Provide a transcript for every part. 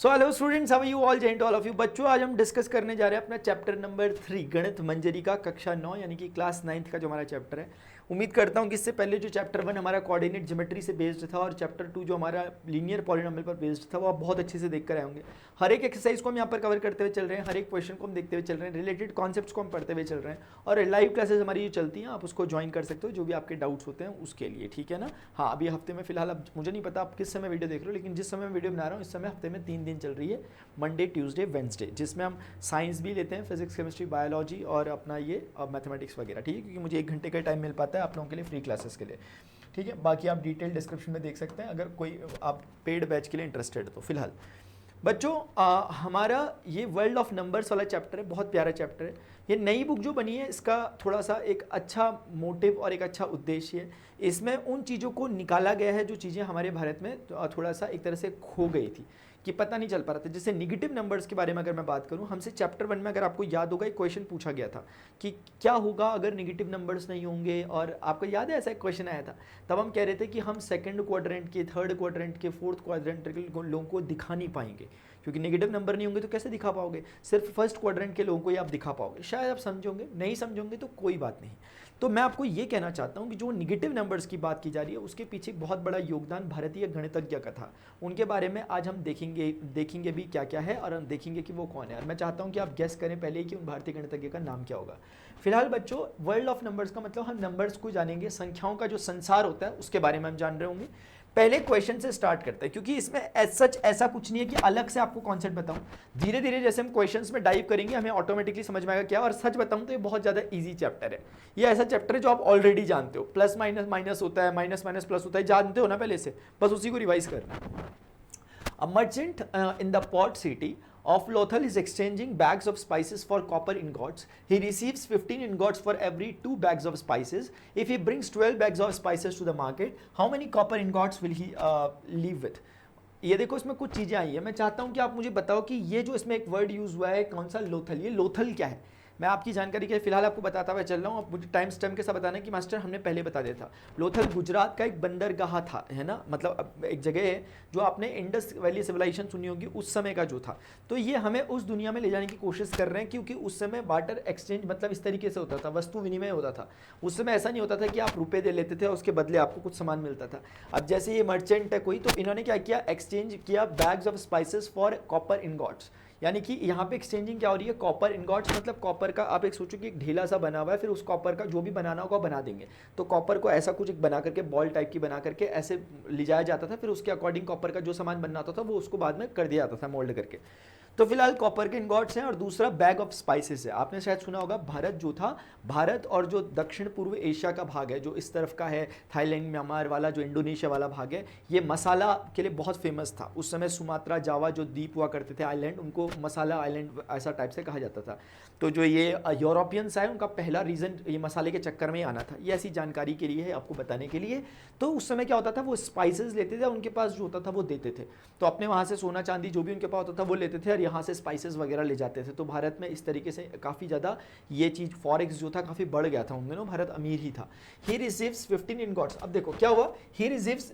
So hello students, how are you all, जय all of you. बच्चों, आज हम डिस्कस करने जा रहे हैं अपना चैप्टर नंबर 3 गणित मंजरी का कक्षा 9 यानी कि क्लास 9th का जो हमारा चैप्टर है। उम्मीद करता हूँ कि इससे पहले जो चैप्टर 1 हमारा कोऑर्डिनेट ज्योमेट्री से बेस्ड था और चैप्टर 2 जो हमारा लीनियर पॉलिनोमियल पर बेस्ड था वो आप बहुत अच्छे से देख कर आए होंगे। हर एक एक्सरसाइज को हम यहाँ पर कवर करते हुए चल रहे हैं, हर एक क्वेश्चन को हम देखते हुए चल रहे हैं, रिलेटेड कॉन्सेप्ट्स को हम पढ़ते हुए चल रहे हैं और लाइव क्लासेस हमारी जो चलती हैं आप उसको ज्वाइन कर सकते हो जो भी आपके डाउट्स होते हैं उसके लिए, ठीक है ना। हाँ, अभी हफ्ते में फिलहाल अब मुझे नहीं पता आप किस समय वीडियो देख रहे हो, लेकिन जिस समय वीडियो बना रहा हूँ इस समय हफ्ते में 3 दिन चल रही है, मंडे, ट्यूसडे, वेंसडे, जिसमें हम साइंस भी लेते हैं, फिजिक्स, केमिस्ट्री, बायोलॉजी और अपना ये मैथमेटिक्स वगैरह, ठीक है, क्योंकि मुझे 1 घंटे का टाइम मिल पाता है आप लोगों के लिए फ्री क्लासेस के लिए, ठीक है। बाकी आप डिटेल डिस्क्रिप्शन में देख सकते हैं अगर कोई आप पेड बैच के लिए इंटरेस्टेड तो। फिलहाल बच्चों हमारा ये वर्ल्ड ऑफ नंबर्स वाला चैप्टर है, बहुत प्यारा चैप्टर है। ये नई बुक जो बनी है इसका थोड़ा सा एक अच्छा मोटिव और एक अच्छा उद्देश्य है। इसमें उन चीज़ों को निकाला गया है जो चीज़ें हमारे भारत में थोड़ा सा एक तरह से खो गई थी कि पता नहीं चल पा रहा था। जैसे निगेटिव नंबर्स के बारे में अगर मैं बात करूं, हमसे चैप्टर 1 में अगर आपको याद होगा एक क्वेश्चन पूछा गया था कि क्या होगा अगर निगेटिव नंबर्स नहीं होंगे, और आपको याद है ऐसा एक क्वेश्चन आया था। तब हम कह रहे थे कि हम सेकंड क्वाड्रेंट के, थर्ड क्वाड्रेंट के, फोर्थ क्वाड्रेंट के लोगों को दिखा नहीं पाएंगे, क्योंकि नेगेटिव नंबर नहीं होंगे तो कैसे दिखा पाओगे। सिर्फ फर्स्ट क्वाड्रेंट के लोगों को ही आप दिखा पाओगे। शायद आप समझोगे, नहीं समझोगे तो कोई बात नहीं। तो मैं आपको ये कहना चाहता हूँ कि जो निगेटिव नंबर्स की बात की जा रही है उसके पीछे बहुत बड़ा योगदान भारतीय गणितज्ञ का था। उनके बारे में आज हम देखेंगे भी क्या क्या है और हम देखेंगे कि वो कौन है। और मैं चाहता हूँ कि आप गेस करें पहले ही कि उन भारतीय गणितज्ञ का नाम क्या होगा। फिलहाल बच्चों, वर्ल्ड ऑफ नंबर्स का मतलब हम नंबर्स को जानेंगे, संख्याओं का जो संसार होता है उसके बारे में हम जान रहे होंगे। पहले क्वेश्चन से स्टार्ट करते हैं, क्योंकि इसमें सच ऐसा कुछ नहीं है कि अलग से आपको कॉन्सेप्ट बताऊं। धीरे धीरे जैसे हम क्वेश्चंस में डाइव करेंगे हमें ऑटोमेटिकली समझ में आएगा क्या। और सच बताऊं तो ये बहुत ज़्यादा इजी चैप्टर है। ये ऐसा चैप्टर है जो आप ऑलरेडी जानते हो, प्लस माइनस माइनस होता है, माइनस माइनस प्लस होता है, जानते हो ना पहले से, बस उसी को रिवाइज करना। A merchant in the port city of Lothal is exchanging bags of spices for copper ingots. He receives 15 ingots for every 2 bags of spices. If he brings 12 bags of spices to the market, how many copper ingots will he leave with? ये देखो इसमें कुछ चीज़ें आई है। मैं चाहता हूँ कि आप मुझे बताओ कि ये जो इसमें एक वर्ड यूज़ हुआ है कौन सा, लोथल। ये लोथल क्या है? मैं आपकी जानकारी के लिए फिलहाल आपको बताता हुआ चल रहा हूँ। अब मुझे टाइम स्टैम्प के साथ बताना है कि मास्टर हमने पहले बता दिया था। लोथल गुजरात का एक बंदरगाह था, है ना, मतलब एक जगह है जो आपने इंडस वैली सिविलाइजेशन सुनी होगी उस समय का जो था। तो ये हमें उस दुनिया में ले जाने की कोशिश कर रहे हैं, क्योंकि उस समय बार्टर एक्सचेंज मतलब इस तरीके से होता था, वस्तु विनिमय होता था। उस समय ऐसा नहीं होता था कि आप रुपये दे लेते थे और उसके बदले आपको कुछ सामान मिलता था। अब जैसे ये मर्चेंट है कोई, तो इन्होंने क्या किया, एक्सचेंज किया bags of spices for copper ingots. यानी कि यहाँ पे एक्सचेंजिंग क्या हो रही है, कॉपर इनगॉट्स मतलब कॉपर का, आप एक सोचो कि एक ढेला सा बना हुआ है, फिर उस कॉपर का जो भी बनाना होगा बना देंगे। तो कॉपर को ऐसा कुछ एक बना करके, बॉल टाइप की बना करके ऐसे ले जाया जाता था, फिर उसके अकॉर्डिंग कॉपर का जो सामान बनना होता था वो उसको बाद में कर दिया जाता था मोल्ड करके। तो फिलहाल कॉपर के इनगॉट्स हैं और दूसरा बैग ऑफ स्पाइसेस है। आपने शायद सुना होगा भारत जो था, भारत और जो दक्षिण पूर्व एशिया का भाग है जो इस तरफ का है, थाईलैंड, म्यांमार वाला, जो इंडोनेशिया वाला भाग है, ये मसाला के लिए बहुत फेमस था। उस समय सुमात्रा, जावा जो द्वीप हुआ करते थे आइलैंड, उनको मसाला आइलैंड ऐसा टाइप से कहा जाता था। तो जो ये यूरोपियंस आए उनका पहला रीज़न ये मसाले के चक्कर में ही आना था। ये ऐसी जानकारी के लिए है आपको बताने के लिए। तो उस समय क्या होता था, वो स्पाइसेस लेते थे, उनके पास जो होता था वो देते थे। तो अपने वहाँ से सोना चांदी जो भी उनके पास होता था वो लेते थे और यहाँ से स्पाइसेस वगैरह ले जाते थे। तो भारत में इस तरीके से काफ़ी ज़्यादा ये चीज़ फॉरेक्स जो था काफ़ी बढ़ गया था उन दिनों, भारत अमीर ही था। He receives 15 ingots. अब देखो क्या हुआ, ही रिसीव्स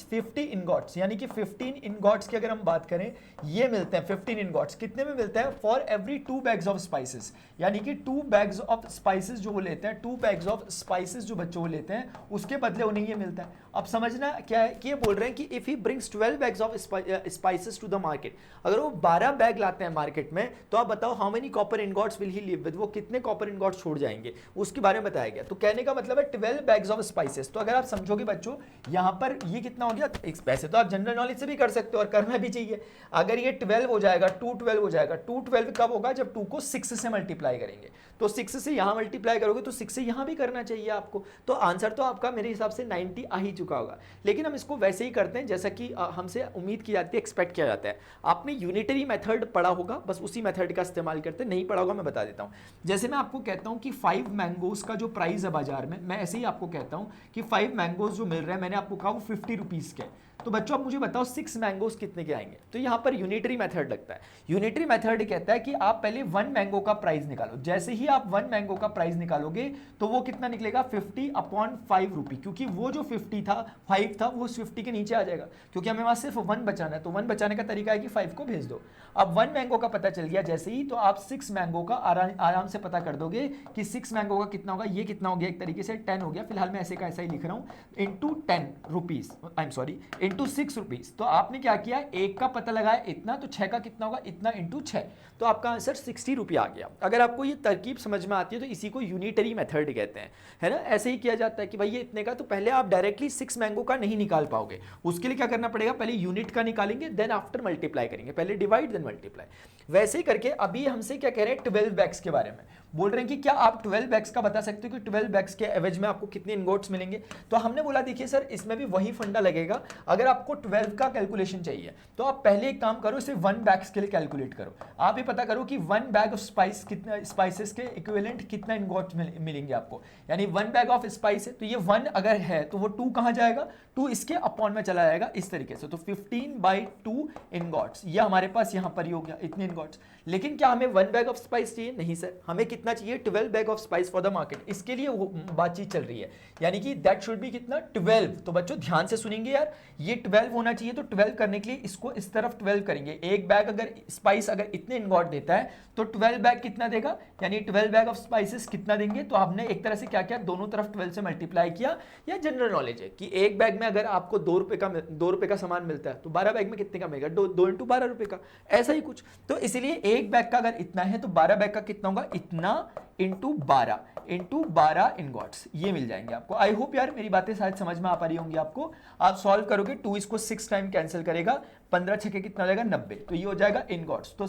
50 इनगॉट्स, यानी कि 15 इनगॉट्स की अगर हम बात करें ये मिलते हैं 15 इनगॉट्स कितने में मिलते हैं, for every 2 bags of spices. यानी कि 2 बैग्स ऑफ स्पाइसेस जो वो लेते हैं, 2 बैग्स ऑफ स्पाइसेस जो बच्चों को लेते हैं उसके बदले उन्हें ये मिलता है। अब समझना क्या है कि ये बोल रहे हैं कि if he brings 12 bags of spices to the market, अगर वो 12 बैग लाते हैं मार्केट में, तो आप बताओ how many copper ingots will he leave with, वो कितने कॉपर इनगॉट्स छोड़ जाएंगे, उसके बारे में बताया गया। तो कहने का मतलब है 12 बैग्स ऑफ स्पाइसेस। तो अगर आप समझोगे बच्चों यहाँ पर ये कितना हो गया, वैसे तो आप जनरल नॉलेज से भी कर सकते हो और करना भी चाहिए। अगर ये 12 हो जाएगा, 2 12 हो जाएगा, 2 12 कब होगा, जब 2 को 6 से मल्टीप्लाई करेंगे। तो 6 से यहाँ मल्टीप्लाई करोगे तो 6 से यहाँ भी करना चाहिए आपको। तो आंसर तो आपका मेरे हिसाब से 90 आ ही चुका होगा। लेकिन हम इसको वैसे ही करते हैं जैसा कि हमसे उम्मीद की जाती है, एक्सपेक्ट किया जाता है। आपने यूनिटरी मेथड पढ़ा होगा, बस उसी मेथड का इस्तेमाल करते हैं। नहीं पढ़ा होगा मैं बता देता हूँ। जैसे मैं आपको कहता हूँ कि 5 मैंगोज का जो प्राइस है बाजार में, मैं ऐसे ही आपको कहता हूँ कि 5 मैंगोज जो मिल रहा है, मैंने आपको कहा वो 50 रुपीज़ के। तो बच्चों आप मुझे बताओ 6 मैंगोज कितने के आएंगे। तो यहाँ पर यूनिटरी मेथड लगता है। यूनिटरी मेथड कहता है कि आप पहले 1 मैंगो का प्राइस निकालो। जैसे ही आप 1 मैंगो का प्राइस निकालोगे तो वो कितना निकलेगा 50/5 रुपी, क्योंकि वो जो 50 था 5 था वो उस 50 के नीचे आ जाएगा, क्योंकि हमें वहां सिर्फ 1 बचाना है। तो 1 बचाने का तरीका है कि 5 को भेज दो। अब 1 मैंगो का पता चल गया जैसे ही, तो आप 6 मैंगो का आराम से पता कर दोगे कि 6 मैंगो का कितना होगा। ये कितना हो गया, एक तरीके से 10 हो गया। फिलहाल मैं ऐसे का ऐसा ही लिख रहा हूं, into 10 rupees, I am sorry, into 6 rupees. तो आपने क्या किया, एक का पता लगाया इतना, तो 6 का कितना होगा, इतना इंटू 6, तो आपका आंसर 60 रुपये आ गया। अगर आपको ये तरकीब समझ में आती है तो इसी को यूनिटरी मेथड कहते हैं, है ना। ऐसे ही किया जाता है कि भाई ये इतने का, तो पहले आप डायरेक्टली 6 मैंगो का नहीं निकाल पाओगे। उसके लिए क्या करना पड़ेगा, पहले यूनिट का निकालेंगे, देन आफ्टर मल्टीप्लाई करेंगे, पहले डिवाइड देन मल्टीप्लाई। वैसे ही करके अभी हमसे क्या कह रहे हैं, 12 बैग्स के बारे में बोल रहे हैं कि क्या आप 12 बैग्स का बता सकते हो कि 12 बैग्स के एवरेज में आपको कितने इनगोट्स मिलेंगे। तो हमने बोला देखिए सर, इसमें भी वही फंडा लगेगा। अगर आपको 12 का कैलकुलेशन चाहिए तो आप पहले एक काम करो, इसे 1 बैग्स के लिए कैलकुलेट करो। आप ये पता करो कि 1 बैग ऑफ स्पाइस कितना, स्पाइसेस के इक्विवेलेंट कितना इनगोट्स मिलेंगे आपको। यानी 1 बैग ऑफ स्पाइस है तो ये 1 अगर है तो वो 2 कहां जाएगा, 2 इसके अपॉन में चला जाएगा इस तरीके से। तो 15/2 इनगोट्स, ये हमारे पास यहां पर ही हो गया इतने इनगोट्स। लेकिन क्या हमें 1 बैग ऑफ स्पाइस चाहिए, नहीं सर, हमें कितना चाहिए, 12 bag of spice for the market. इसके लिए बातचीत चल रही है, यानी कि दैट शुड बी कितना, 12। तो बच्चों ध्यान से सुनेंगे यार, ये 12 होना चाहिए। तो 12 करने के लिए इसको इस तरफ 12 करेंगे। एक बैग अगर स्पाइस अगर इतने इनगॉट देता है तो 12 बैग कितना देगा, यानी 12 बैग ऑफ स्पाइसेस कितना देंगे। तो हमने एक तरह से क्या किया, दोनों तरफ 12 से मल्टीप्लाई किया। या जनरल नॉलेज है कि एक बैग में अगर आपको 2 रुपए का सामान मिलता है तो 12 बैग में कितने का मिलेगा, 2 इंटू 12 रुपए का, ऐसा ही कुछ। तो इसलिए एक बैग का अगर इतना है तो 12 बैग का कितना होगा, इतना इंटू 12 इनगॉट्स, ये मिल जाएंगे आपको। आई होप यार मेरी बातें शायद समझ में आ पा रही होंगी आपको। आप सॉल्व करोगे, 2 इसको 6 टाइम कैंसिल करेगा, 15 6 के कितना जाएगा, 90, तो ये हो जाएगा इनगॉट्स। तो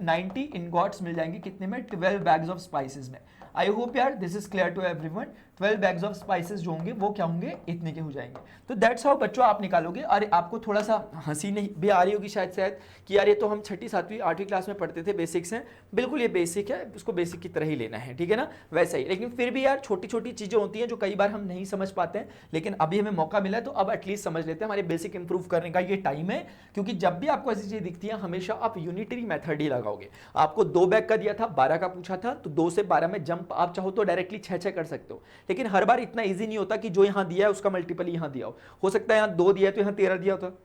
90 इनगॉट्स मिल जाएंगे कितने में, 12 बैग्स ऑफ स्पाइसेस में। आई होप यार this is clear to everyone. 12 bags of spices जो होंगे वो क्या होंगे, इतने के हो जाएंगे। तो दैट्स हाउ बच्चों आप निकालोगे। और आपको थोड़ा सा हंसी नहीं भी आ रही होगी शायद कि यार ये तो हम 6ठी 7वीं 8वीं क्लास में पढ़ते थे, बेसिक्स हैं। बिल्कुल ये बेसिक है, उसको बेसिक की तरह ही लेना है, ठीक है ना, वैसा ही। लेकिन फिर भी यार छोटी छोटी चीजें होती हैं जो कई बार हम नहीं समझ पाते हैं, लेकिन अभी हमें मौका मिला है तो अब एटलीस्ट समझ लेते हैं। हमारे बेसिक इंप्रूव करने का ये टाइम है, क्योंकि जब भी आपको ऐसी चीजें दिखती हैं हमेशा आप यूनिटरी मेथड ही लगाओगे। आपको 2 बैग का दिया था, 12 का पूछा था, तो 2 से 12 में जंप आप चाहो तो डायरेक्टली 6 कर सकते हो। लेकिन हर बार इतना इजी नहीं होता कि जो यहां दिया है उसका मल्टीपल यहां दिया हो सकता है यहां 2 दिया है तो यहां 13 दिया होता,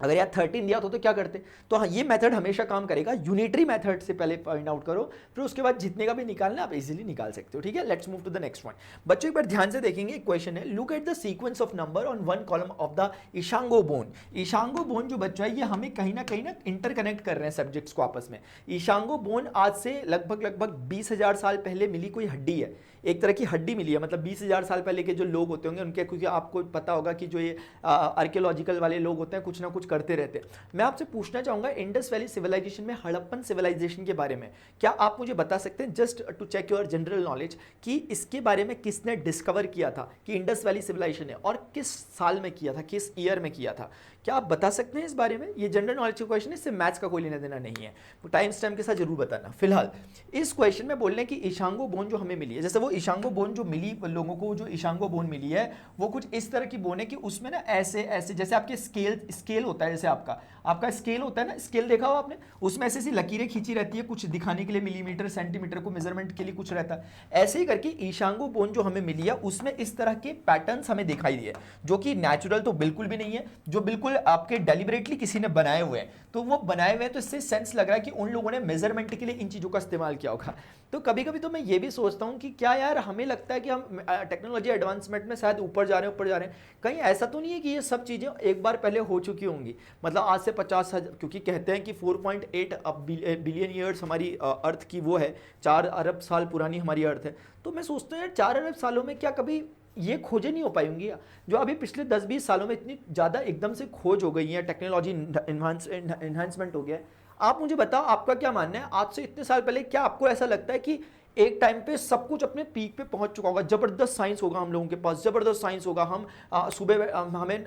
अगर यार 13 दिया तो क्या करते। तो हाँ, ये मेथड हमेशा काम करेगा। यूनिटरी मेथड से पहले फाइंड आउट करो, फिर उसके बाद जितने का भी निकालना आप इजीली निकाल सकते हो, ठीक है। Let's move to the next one. बच्चों एक बार ध्यान से देखेंगे, एक क्वेश्चन है, look at the sequence of number on 1 column of the Ishango bone. Ishango bone जो बच्चा है ये हमें कहीं ना इंटरकनेक्ट कर रहे हैं सब्जेक्ट्स को आपस में। ईशांगो बोन आज से लगभग 20,000 साल पहले मिली कोई हड्डी है, एक तरह की हड्डी मिली है। मतलब 20,000 साल पहले के जो लोग होते होंगे उनके, क्योंकि आपको पता होगा कि जो ये आर्कियोलॉजिकल वाले लोग होते हैं कुछ ना कुछ करते रहते हैं। मैं आपसे पूछना चाहूंगा इंडस वैली सिविलाइजेशन में हड़प्पन सिविलाइजेशन के बारे में क्या आप मुझे बता सकते हैं, just to check your general knowledge, कि इसके बारे में किसने डिस्कवर किया था कि इंडस वैली सिविलाइजेशन है, और किस साल में किया था, किस ईयर में किया था, क्या आप बता सकते हैं इस बारे में। ये जनरल नॉलेज का क्वेश्चन है, इससे मैथ्स का कोई लेना देना नहीं है, तो टाइम स्टैम्प के साथ जरूर बताना। फिलहाल इस क्वेश्चन में बोल रहे हैं कि ईशांगो बोन जो हमें मिली है, जैसे वो ईशांगो बोन जो मिली लोगों को, जो ईशांगो बोन मिली है वो कुछ इस तरह की बोन है कि उसमें ना ऐसे ऐसे जैसे आपके स्केल होता है, जैसे आपका स्केल होता है ना, स्केल देखा हो आपने, उसमें ऐसी लकीरें खींची रहती है कुछ दिखाने के लिए, मिलीमीटर सेंटीमीटर को मेजरमेंट के लिए कुछ रहता है। ऐसे ही करके ईशांगो बोन जो हमें मिली है उसमें इस तरह के पैटर्न्स हमें दिखाई दिए, जो कि नेचुरल तो बिल्कुल भी नहीं है, जो बिल्कुल आपके डेलिबरेटली किसी ने बनाए हुए हैं। तो वो बनाए हुए हैं तो इससे सेंस लग रहा है कि उन लोगों ने मेजरमेंट के लिए इन चीजों का इस्तेमाल किया होगा। तो कभी कभी तो मैं ये भी सोचता हूँ कि क्या यार हमें लगता है कि हम टेक्नोलॉजी एडवांसमेंट में शायद ऊपर जा रहे हैं, कहीं ऐसा तो नहीं है कि ये सब चीजें एक बार पहले हो चुकी होंगी। मतलब आज से 50,000, क्योंकि कहते हैं कि 4.8 बिलियन ईयर्स हमारी अर्थ की वो है, 4 अरब साल पुरानी हमारी अर्थ है। तो मैं सोचता हूँ 4 अरब सालों में क्या कभी ये खोजें नहीं हो पाएंगी, जो अभी पिछले 10-20 सालों में इतनी ज़्यादा एकदम से खोज हो गई है, टेक्नोलॉजी इन्हांसमेंट हो गया है। आप मुझे बताओ आपका क्या मानना है, आज से इतने साल पहले क्या आपको ऐसा लगता है कि एक टाइम पे सब कुछ अपने पीक पे पहुंच चुका होगा, जबरदस्त साइंस होगा हम लोगों के पास, जबरदस्त साइंस होगा, हम सुबह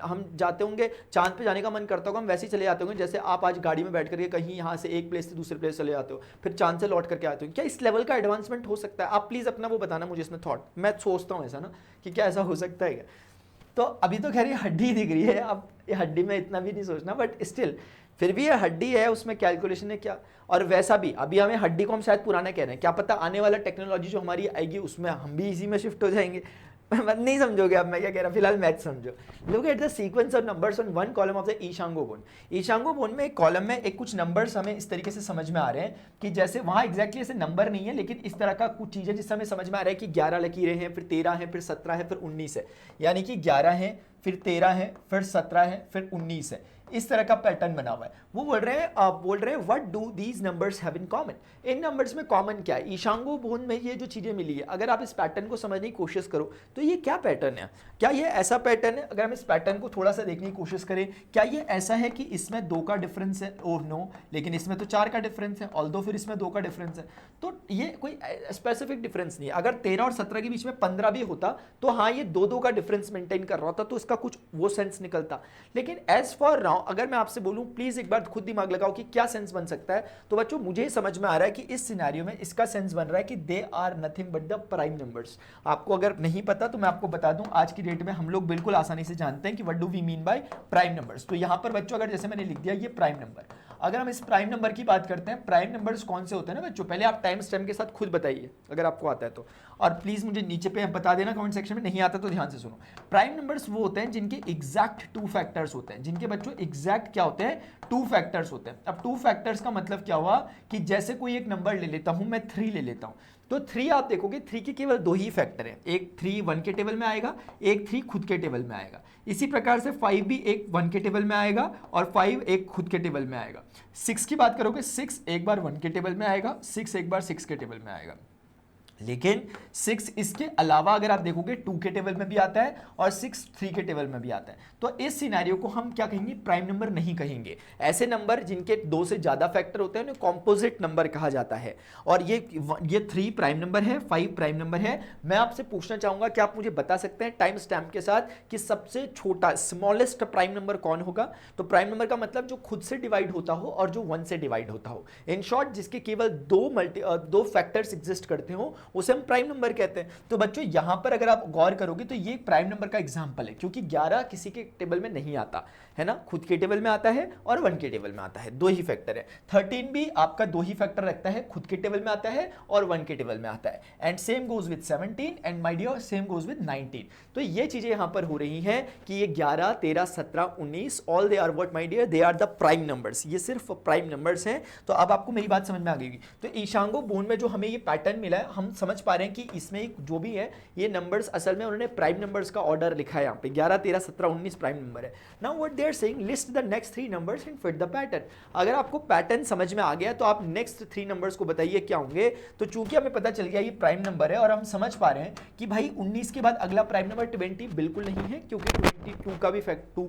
हम जाते होंगे, चांद पे जाने का मन करता होगा, हम वैसे ही चले जाते होंगे जैसे आप आज गाड़ी में बैठ करके कहीं यहाँ से एक प्लेस से दूसरे प्लेस चले जाते हो, फिर चांद से लौट करके आते हो। क्या इस लेवल का एडवांसमेंट हो सकता है? आप प्लीज अपना वो बताना मुझे इसमें थॉट, मैं सोचता हूँ ऐसा ना कि क्या ऐसा हो सकता है क्या? तो अभी तो खैर ये हड्डी दिख रही है, अब ये हड्डी में इतना भी नहीं सोचना, बट स्टिल फिर भी ये हड्डी है, उसमें कैलकुलेशन है क्या। और वैसा भी अभी हमें हड्डी को हम शायद पुराना कह रहे हैं, क्या पता आने वाला टेक्नोलॉजी जो हमारी आएगी उसमें हम भी इसी में शिफ्ट हो जाएंगे। नहीं समझोगे अब मैं क्या कह रहा हूँ, फिलहाल मैथ समझो। Look at the sequence of numbers on one column of the Ishango bone. Ishango bone में एक कॉलम में एक कुछ नंबर्स हमें इस तरीके से समझ में आ रहे हैं कि जैसे वहाँ एग्जैक्टली ऐसे नंबर नहीं है, लेकिन इस तरह का कुछ चीज़ है जिससे हमें समझ में आ रहा है कि 11 लकीरें हैं, फिर 13 है, फिर 17 है, फिर 19 है, यानी कि 11 है, फिर 13 है, फिर 17 है, फिर 19 है। इस तरह का पैटर्न बना हुआ है। वो बोल रहे हैं what do these numbers have in common. In numbers में कॉमन क्या है। ईशांगो बोन में ये जो चीजें मिली है, अगर आप इस पैटर्न को समझने की कोशिश करो तो ये क्या पैटर्न है, क्या ये ऐसा पैटर्न है। अगर हम इस पैटर्न को थोड़ा सा देखने की कोशिश करें, क्या ये ऐसा है कि इसमें 2 का डिफरेंस है, और नो, लेकिन इसमें तो 4 का डिफरेंस है, ऑल्दो फिर इसमें 2 का डिफरेंस है, तो ये कोई स्पेसिफिक डिफरेंस नहीं है। अगर 13 और 17 के बीच में 15 भी होता तो हाँ ये 2 का डिफरेंस मेंटेन कर रहा होता, तो इसका कुछ वो सेंस निकलता। लेकिन एज फॉर नाउ अगर मैं आपसे बोलूं प्लीज एक बार खुद दिमाग लगाओ कि क्या सेंस बन सकता है, तो बच्चों मुझे समझ में आ रहा है कि इस सिनेरियो में इसका सेंस बन रहा है कि they are nothing but the prime numbers. आपको अगर नहीं पता तो मैं आपको बता दूं, आज की डेट में हम लोग बिल्कुल आसानी से जानते हैं कि what do we mean by prime numbers. तो यहां पर बच्चों अगर जैसे मैंने लिख दिया ये प्राइम नंबर, अगर हम इस प्राइम नंबर की बात करते हैं, प्राइम नंबर्स कौन से होते हैं ना बच्चों, पहले आप टाइम स्टैम्प के साथ खुद बताइए अगर आपको आता है तो, और प्लीज मुझे नीचे पे बता देना कमेंट सेक्शन में, नहीं आता तो ध्यान से सुनो। प्राइम नंबर्स वो होते हैं जिनके एग्जैक्ट 2 फैक्टर्स होते हैं, जिनके बच्चों एग्जैक्ट क्या होते हैं, 2 फैक्टर्स होते हैं। अब 2 फैक्टर्स का मतलब क्या हुआ कि जैसे कोई एक नंबर ले लेता हूं मैं, 3 ले लेता हूं, तो 3 आप देखोगे 3 के केवल 2 ही फैक्टर हैं, एक 3 1 के टेबल में आएगा, एक 3 खुद के टेबल में आएगा। इसी प्रकार से 5 भी एक 1 के टेबल में आएगा और 5 एक खुद के टेबल में आएगा। 6 की बात करोगे, 6 एक बार 1 के टेबल में आएगा, 6 एक बार 6 के टेबल में आएगा। लेकिन 6 इसके अलावा अगर आप देखोगे 2 के टेबल में भी आता है और 6 3 के टेबल में भी आता है। तो इस सिनेरियो को हम क्या कहेंगे, प्राइम नंबर नहीं कहेंगे। ऐसे नंबर जिनके 2 से ज्यादा फैक्टर होते हैं उन्हें कॉम्पोजिट नंबर कहा जाता है। और ये 3 प्राइम नंबर है, 5 प्राइम नंबर है। मैं आपसे पूछना चाहूंगा कि आप मुझे बता सकते हैं टाइम स्टैम्प के साथ कि सबसे छोटा स्मॉलेस्ट प्राइम नंबर कौन होगा। तो प्राइम नंबर का मतलब जो खुद से डिवाइड होता हो और जो 1 से डिवाइड होता हो, इन शॉर्ट जिसके केवल 2 फैक्टर्स एग्जिस्ट करते हो उसे हम प्राइम नंबर कहते हैं। तो बच्चों यहां पर अगर आप गौर करोगे तो ये प्राइम नंबर का एग्जांपल है, क्योंकि 11 किसी के टेबल में नहीं आता है ना, खुद के टेबल में आता है और 1 के टेबल में आता है, 2 ही फैक्टर है। 13 भी आपका 2 ही फैक्टर रखता है, खुद के टेबल में आता है और 1 के टेबल में आता है। And same goes with 17 and my dear same goes with 19। तो ये चीजें यहां पर हो रही हैं कि ये 11 13 17 19 all they are what my dear, they are the prime numbers. ये सिर्फ प्राइम नंबर्स हैं। तो अब आपको मेरी बात समझ में आ गई। तो ईशांगो बोन में जो हमें ये पैटर्न मिला है, हम समझ पा रहे हैं कि इसमें जो भी है ये नंबर्स असल में उन्होंने प्राइम नंबर्स का ऑर्डर लिखा है। यहाँ पे 11 13 17 19 प्राइम नंबर है। Now what they are saying, list the next 3 numbers and fit the pattern. अगर आपको पैटर्न समझ में आ गया तो आप नेक्स्ट 3 नंबर्स को बताइए क्या होंगे। तो चूंकि हमें पता चल गया ये प्राइम नंबर है और हम समझ पा रहे हैं कि भाई 19 के बाद अगला प्राइम नंबर 20 बिल्कुल नहीं है, क्योंकि 22 का भी फैक्टर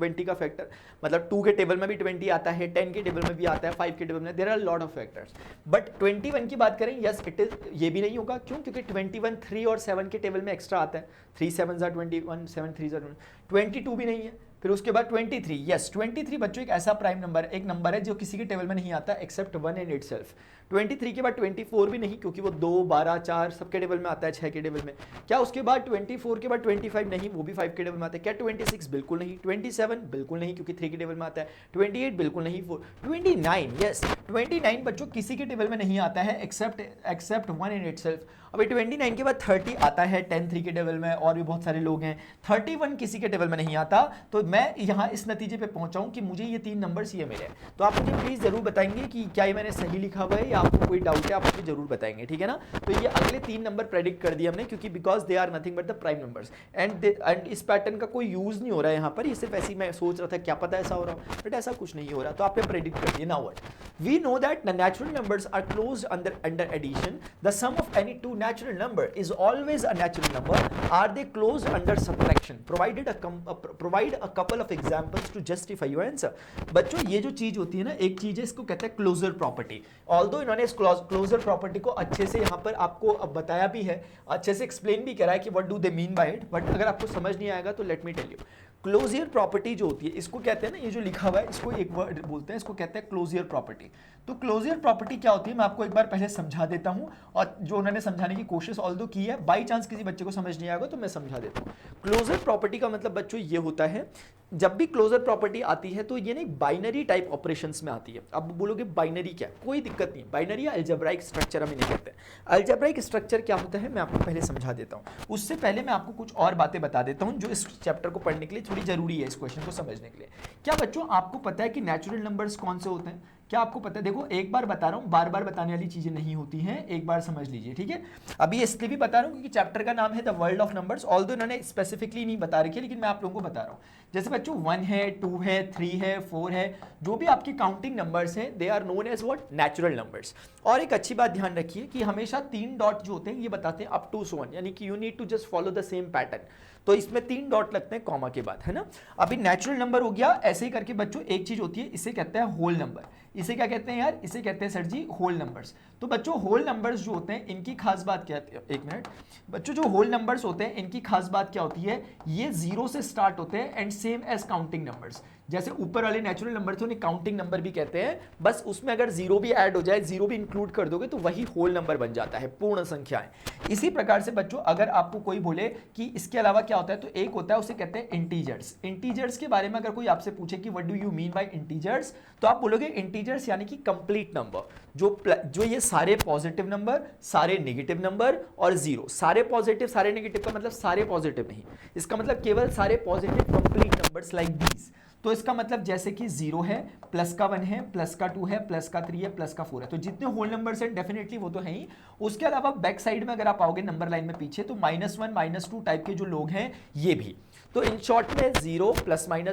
20 का फैक्टर मतलब 2 के टेबल में भी 20 आता है, 10 के टेबल में भी आता है, 5 के टेबल में, there are lot of factors. But 21 की बात करें, यस इट इज, ये भी नहीं होगा। क्यों? क्योंकि 21 3 और 7 के टेबल में एक्स्ट्रा आता है, 3 7s are 21 7 3s are 22 भी नहीं है। फिर उसके बाद 23, यस 23 बच्चों एक ऐसा प्राइम नंबर, एक नंबर है जो किसी के टेबल में नहीं आता एक्सेप्ट 1 इन इटसेल्फ। 23 के बाद 24 भी नहीं, क्योंकि वो 2 12 4 सबके टेबल में आता है, 6 के टेबल में। क्या उसके बाद 24 के बाद 25 नहीं, वो भी 5 के टेबल में आता है। क्या 26 बिल्कुल नहीं, 27 बिल्कुल नहीं क्योंकि 3 के टेबल में आता है, 28 बिल्कुल नहीं, 29 यस 29 बच्चों किसी के टेबल में नहीं आता है एक्सेप्ट 1 इन इटसेल्फ। अभी 29 के बाद 30 आता है 10 3 के टेबल में, और भी बहुत सारे लोग हैं। 31 किसी के टेबल में नहीं आता। तो मैं यहाँ इस नतीजे पे पहुंचा हूं कि मुझे ये 3 नंबर्स ये मिले। तो आप मुझे प्लीज जरूर बताएंगे कि क्या ये मैंने सही लिखा हुआ है या आपको कोई डाउट है, आप मुझे जरूर बताएंगे, ठीक है ना। तो ये अगले 3 नंबर प्रेडिक्ट कर दिए हमने, क्योंकि because they are nothing but the prime numbers. And इस पैटर्न का कोई यूज नहीं हो रहा है यहाँ पर, ये सिर्फ ऐसे ही मैं सोच रहा था क्या पता ऐसा हो रहा हो, बट ऐसा कुछ नहीं हो रहा। तो आपने प्रेडिक्ट कर दिया। Now what we know that the natural numbers are closed under addition. The sum of any two natural number is always a natural number. Are they closed under subtraction? Provide a couple of examples to justify your answer. बच्चों ये जो चीज होती है ना, एक चीज है इसको कहते हैं क्लोजर प्रॉपर्टी। ऑल्दो इन्होंने इस क्लोजर प्रॉपर्टी को अच्छे से यहाँ पर आपको बताया भी है, अच्छे से एक्सप्लेन भी करा है कि what do they mean by it. But अगर आपको समझ नहीं आएगा तो let me tell you. Closure property जो होती है इसको कहते हैं ना, ये जो लिखा हुआ है इसको एक वर्ड बोलते हैं, इसको कहते हैं क्लोजियर प्रॉपर्टी। तो क्लोजियर प्रॉपर्टी क्या होती है मैं आपको एक बार पहले समझा देता हूं, और जो उन्होंने समझाने की कोशिश ऑल्दो की है, बाई चांस किसी बच्चे को समझ नहीं आएगा तो मैं समझा देता हूं। क्लोजर प्रॉपर्टी का मतलब बच्चों ये होता है, जब भी क्लोजर प्रॉपर्टी आती है तो ये ना बाइनरी टाइप ऑपरेशंस में आती है। अब बोलोगे बाइनरी क्या है, कोई दिक्कत नहीं, बाइनरी या अलजेब्राइक स्ट्रक्चर हम इन्हें कहते हैं। अलजेब्राइक स्ट्रक्चर क्या होता है मैं आपको पहले समझा देता हूं, उससे पहले मैं आपको कुछ और बातें बता देता हूं जो इस चैप्टर को पढ़ने के लिए थोड़ी जरूरी है, इस क्वेश्चन को समझने के लिए। क्या बच्चों आपको पता है कि नेचुरल नंबर्स कौन से होते हैं? क्या आपको पता है? देखो एक बार बता रहा हूं, बार बार बताने वाली चीजें नहीं होती हैं, एक बार समझ लीजिए, ठीक है। अभी इसलिए भी बता रहा हूं क्योंकि चैप्टर का नाम है the world of numbers, although इन्होंने स्पेसिफिकली नहीं बता रखी है, लेकिन मैं आप लोगों को बता रहा हूं। जैसे बच्चों 1 है, 2 है, 3 है, 4 है, जो भी आपकी काउंटिंग नंबर्स हैं they are known as what, natural numbers. और एक अच्छी बात ध्यान रखिए कि हमेशा 3 डॉट जो होते हैं ये बताते हैं अप टू सो ऑन, यानी कि you need to just follow the same pattern. तो इसमें 3 डॉट लगते हैं कॉमा के बाद, है ना। अभी नेचुरल नंबर हो गया, ऐसे ही करके बच्चों एक चीज होती है, इसे कहते हैं होल नंबर। इसे क्या कहते हैं यार? इसे कहते हैं सर जी होल नंबर्स। तो बच्चों होल नंबर्स जो होते हैं इनकी खास बात क्या है, एक मिनट बच्चों, जो होल नंबर्स होते हैं इनकी खास बात क्या होती है, ये 0 से स्टार्ट होते हैं and same as counting numbers. जैसे ऊपर वाले नेचुरल नंबर थे उन्हें काउंटिंग नंबर भी कहते हैं, बस उसमें अगर 0 भी ऐड हो जाए, 0 भी इंक्लूड कर दोगे तो वही होल नंबर बन जाता है, पूर्ण संख्याएं। इसी प्रकार से बच्चों अगर आपको कोई बोले कि इसके अलावा क्या होता है, तो एक होता है उसे कहते हैं इंटीजर्स। इंटीजर्स के बारे में अगर कोई आपसे पूछे कि what do you mean by integers, तो आप बोलोगे इंटीजर्स यानी कि कंप्लीट नंबर, जो ये सारे पॉजिटिव नंबर, सारे नेगेटिव नंबर और 0, सारे पॉजिटिव सारे नेगेटिव का मतलब सारे पॉजिटिव नहीं, इसका मतलब केवल सारे positive complete numbers like these. तो इसका मतलब जैसे कि 0 है, प्लस का 1 है, प्लस का 2 है, प्लस का 3 है, प्लस का 4 है, तो जितने होल नंबर्स हैं डेफिनेटली वो तो है ही। उसके अलावा बैक साइड में अगर आप आओगे नंबर लाइन में पीछे, तो -1 -2 टाइप के जो लोग हैं ये भी। तो इन शॉर्ट में 0 +- 1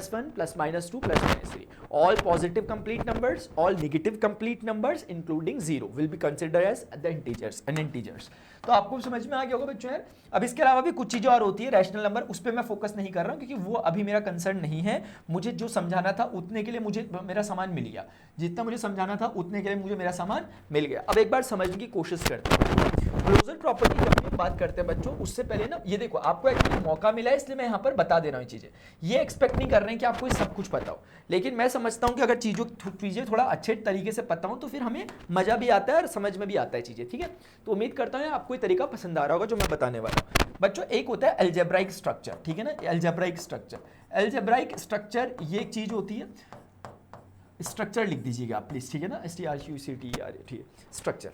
+- 2 +-3, all positive complete numbers, all negative complete numbers including 0 will be considered as the integers and integers. तो आपको समझ में आ गया होगा बच्चों यार। अब इसके अलावा भी कुछ चीजें और होती है रैशनल नंबर, उस पर मैं फोकस नहीं कर रहा हूं क्योंकि वो अभी मेरा कंसर्न नहीं है। मुझे जो समझाना था उतने के लिए मुझे मेरा सामान मिल गया, जितना मुझे समझाना था उतने के लिए मुझे मेरा सामान मिल गया। अब एक बार समझने की कोशिश करते हैं क्लोजर प्रॉपर्टी जब हम बात करते हैं बच्चों, उससे पहले ना ये देखो आपको एक्चुअली मौका मिला है इसलिए मैं यहाँ पर बता दे रहा हूँ ये चीजें। ये एक्सपेक्ट नहीं कर रहे हैं कि आपको ये सब कुछ पता हो, लेकिन मैं समझता हूँ कि अगर चीजें थोड़ा अच्छे तरीके से पता हो तो फिर हमें मजा भी आता है और समझ में भी आता है चीजें, ठीक है। तो उम्मीद करता हूँ आपको ये तरीका पसंद आ रहा होगा जो मैं बताने वाला हूँ बच्चों। एक होता है अलजेब्राइक स्ट्रक्चर, ठीक है ना, अलजेब्राइक स्ट्रक्चर। अलजेब्राइक स्ट्रक्चर ये एक चीज होती है, स्ट्रक्चर लिख दीजिएगा आप प्लीज, ठीक है ना, STRUCTER, ठीक है, स्ट्रक्चर।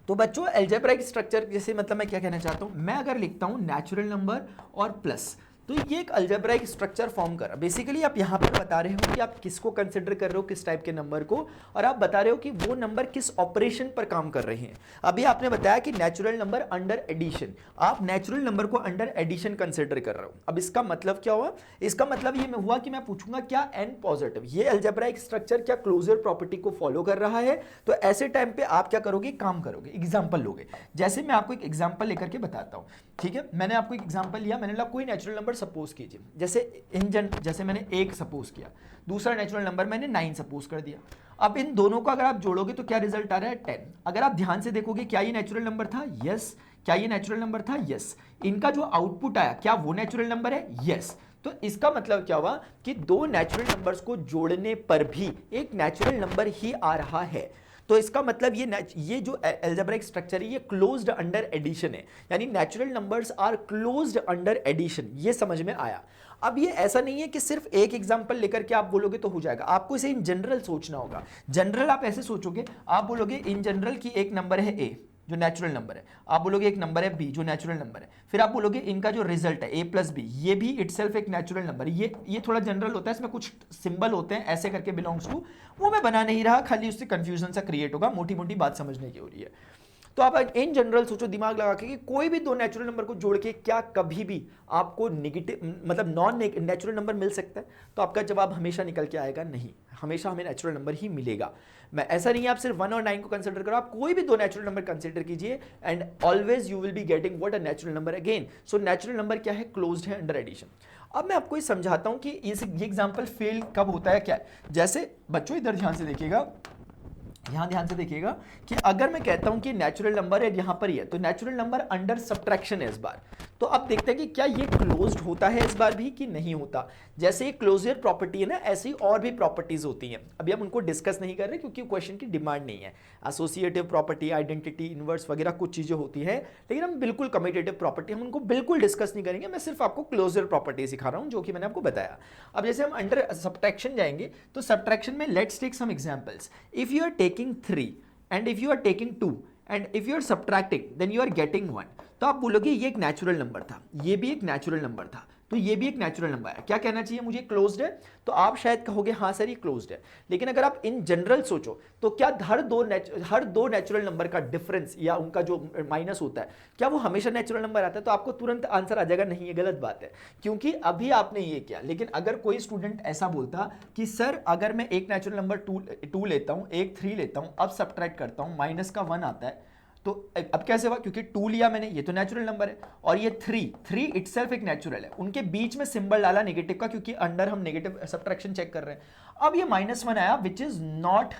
तो बच्चों अलजेब्राइक स्ट्रक्चर जैसे मतलब मैं क्या कहना चाहता हूं, मैं अगर लिखता हूं नेचुरल नंबर और प्लस, तो ये एक अलजेब्राइक स्ट्रक्चर फॉर्म कर, बेसिकली आप यहां पर बता रहे हो कि आप किसको कंसिडर कर रहे हो, किस टाइप के नंबर को, और आप बता रहे हो कि वो नंबर किस ऑपरेशन पर काम कर रहे हैं। अभी आपने बताया कि नेचुरल नंबर अंडर एडिशन, आप नेचुरल नंबर को अंडर एडिशन कंसिडर कर रहे हो। अब इसका मतलब क्या हुआ? इसका मतलब ये हुआ कि मैं पूछूंगा क्या n पॉजिटिव, ये अलजेब्राइक स्ट्रक्चर क्या क्लोजर प्रॉपर्टी को फॉलो कर रहा है? तो ऐसे टाइम पे आप क्या करोगे, काम करोगे, एग्जाम्पल लोगे। जैसे मैं आपको एक एग्जाम्पल लेकर के बताता हूं, ठीक है। मैंने आपको एक एग्जाम्पल लिया, मैंने कोई नेचुरल नंबर सपोज कीजिए, जैसे मैंने 1 सपोज किया, दूसरा नेचुरल नंबर मैंने 9 सपोज कर दिया। अब इन दोनों को अगर आप जोड़ोगे तो क्या रिजल्ट आ रहा है, 10। अगर आप ध्यान से देखोगे क्या ये नेचुरल नंबर था? यस। क्या ये नेचुरल नंबर था? यस। इनका जो आउटपुट आया क्या वो नेचुरल नंबर है? यस। तो इसका मतलब क्या हुआ कि दो नेचुरल नंबर्स को जोड़ने पर भी एक नेचुरल नंबर ही आ रहा है। तो इसका मतलब ये जो अलजेब्रिक स्ट्रक्चर है ये क्लोज्ड अंडर एडिशन है, यानी natural numbers are closed under addition. ये समझ में आया। अब ये ऐसा नहीं है कि सिर्फ एक एग्जांपल लेकर के आप बोलोगे तो हो जाएगा, आपको इसे इन जनरल सोचना होगा। जनरल आप ऐसे सोचोगे, आप बोलोगे इन जनरल की एक नंबर है ए जो नेचुरल नंबर है, आप बोलोगे एक नंबर है बी जो नेचुरल नंबर है, फिर आप बोलोगे इनका जो रिजल्ट है ए प्लस बी ये भी इटसेल्फ एक नेचुरल नंबर है। ये थोड़ा जनरल होता है, इसमें कुछ सिंबल होते हैं ऐसे करके बिलोंग्स टू, वो मैं बना नहीं रहा, खाली उससे कंफ्यूजन सा क्रिएट होगा, मोटी मोटी बात समझने की हो रही है। तो आप इन जनरल सोचो दिमाग लगा के कि कोई भी दो नेचुरल नंबर को जोड़ के क्या कभी भी आपको नेगेटिव मतलब नॉन नेचुरल नंबर मिल सकता है? तो आपका जवाब हमेशा निकल के आएगा नहीं, हमेशा हमें नेचुरल नंबर ही मिलेगा। मैं ऐसा नहीं है आप सिर्फ 1 और 9 को कंसीडर करो, आप कोई भी दो नेचुरल नंबर कंसीडर कीजिए and always you will be getting what a natural number again. So natural number क्या है? क्लोज्ड है अंडर एडिशन। अब मैं आपको ये समझाता हूं कि ये एग्जांपल फेल कब होता है क्या है। जैसे बच्चों इधर ध्यान से देखिएगा, यहां ध्यान से देखिएगा कि अगर मैं कहता हूं कि नेचुरल नंबर है यहां पर ही है, तो नेचुरल नंबर अंडर सब्ट्रैक्शन है इस बार। तो अब देखते हैं कि क्या ये क्लोज्ड होता है इस बार भी कि नहीं होता। जैसे ये क्लोजर प्रॉपर्टी है ना, ऐसी और भी प्रॉपर्टीज होती हैं, अभी हम उनको डिस्कस नहीं कर रहे क्योंकि क्वेश्चन की डिमांड नहीं है। एसोसिएटिव प्रॉपर्टी, आइडेंटिटी, इनवर्स वगैरह कुछ चीजें होती है, लेकिन हम बिल्कुल कम्यूटेटिव प्रॉपर्टी हम उनको बिल्कुल डिस्कस नहीं करेंगे। मैं सिर्फ आपको क्लोजर प्रॉपर्टी सिखा रहा हूं जो कि मैंने आपको बताया। अब जैसे हम अंडर सब्ट्रैक्शन जाएंगे तो सब्ट्रैक्शन में let's take some examples. If you are taking 3 and if you are taking 2 and if you are subtracting then you are getting 1, तो आप बोलोगे ये एक नेचुरल नंबर था, ये भी एक नेचुरल नंबर था, तो ये भी एक नेचुरल नंबर है, क्या कहना चाहिए मुझे, क्लोज्ड है। तो आप शायद कहोगे हाँ सर ये क्लोज्ड है। लेकिन अगर आप इन जनरल सोचो तो क्या हर दो नेचुरल नंबर का डिफरेंस या उनका जो माइनस होता है, क्या वो हमेशा नेचुरल नंबर आता है? तो आपको तुरंत आंसर आ जाएगा नहीं, ये गलत बात है, क्योंकि अभी आपने ये किया। लेकिन अगर कोई स्टूडेंट ऐसा बोलता कि सर अगर मैं एक नेचुरल नंबर टू लेता हूँ, एक 3 लेता हूँ, अब सब्ट्रैक्ट करता हूँ, माइनस का 1 आता है, तो अब कैसे हुआ, क्योंकि 2 लिया मैंने, ये तो नेचुरल नंबर है, और ये 3 इटसेल्फ एक नेचुरल है। उनके बीच में सिंबल डाला नेगेटिव का, क्योंकि अंडर हम नेगेटिव सब्ट्रैक्शन चेक कर रहे हैं। अब ये -1 आया विच इज नॉट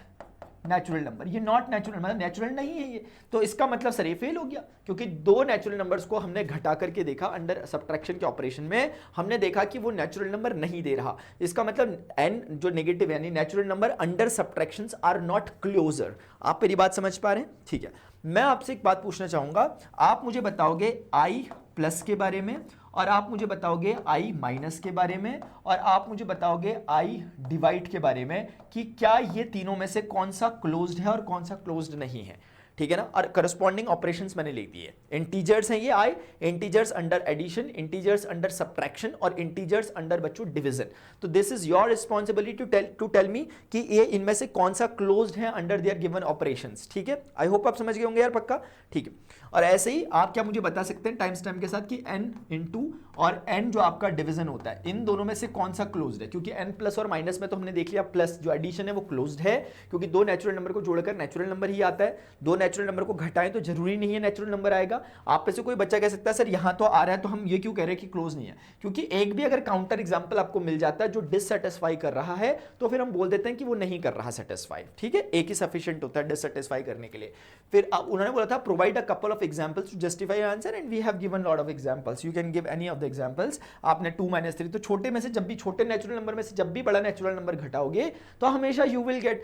नेचुरल नंबर, ये नॉट नेचुरल मतलब नेचुरल नहीं है ये, तो इसका मतलब सर ये फेल हो गया, क्योंकि दो नेचुरल नंबर्स को हमने घटा करके देखा अंडर सब्ट्रैक्शन के ऑपरेशन में, हमने देखा कि वो नेचुरल नंबर नहीं दे रहा। इसका मतलब n जो नेगेटिव यानी natural number under subtractions are not closure. आप मेरी बात समझ पा रहे हैं? ठीक है, मैं आपसे एक बात पूछना चाहूंगा, आप मुझे बताओगे i प्लस के बारे में, और आप मुझे बताओगे i माइनस के बारे में, और आप मुझे बताओगे i डिवाइड के बारे में, कि क्या ये तीनों में से कौन सा क्लोज्ड है और कौन सा क्लोज्ड नहीं है। ठीक है ना, और करस्पॉन्डिंग ऑपरेशंस मैंने लिख दिए। इंटीजर्स हैं ये i, integers under addition, integers under subtraction, और इंटीजर्स अंडर बच्चों डिवीजन। तो this is your responsibility to tell me कि ये इनमें से कौन सा क्लोज्ड है अंडर देयर गिवन ऑपरेशंस। ठीक है, आई होप आप समझ गए होंगे यार, पक्का? ठीक है, और ऐसे ही आप क्या मुझे बता सकते हैं टाइम स्टैम्प के साथ कि n इंटू और n जो आपका डिवीजन होता है, इन दोनों में से कौन सा क्लोज्ड है, क्योंकि n प्लस और माइनस में तो हमने देख लिया प्लस जो एडिशन है वो क्लोज्ड है, क्योंकि दो नेचुरल नंबर को जोड़कर नेचुरल नंबर ही आता है, दो नेचुरल नंबर को घटाएं तो जरूरी नहीं है नेचुरल नंबर आएगा। आप में से कोई बच्चा कह सकता है सर यहां तो आ रहा है तो हम ये क्यों कह रहे हैं कि क्लोज नहीं है, क्योंकि एक भी अगर काउंटर एग्जांपल आपको मिल जाता है जो डिससैटिस्फाई कर रहा है तो फिर हम बोल देते हैं कि वो नहीं कर रहा सेटिस्फाई। ठीक है, एक ही सफिशिएंट होता है डिससैटिस्फाई करने के लिए। फिर उन्होंने बोला था provide a couple of examples to justify your answer and we have given lot of examples, you can give any of the examples. आपने 2 - 3, तो छोटे में से जब भी छोटे नेचुरल नंबर में से जब भी बड़ा नेचुरल नंबर घटाओगे तो हमेशा you will get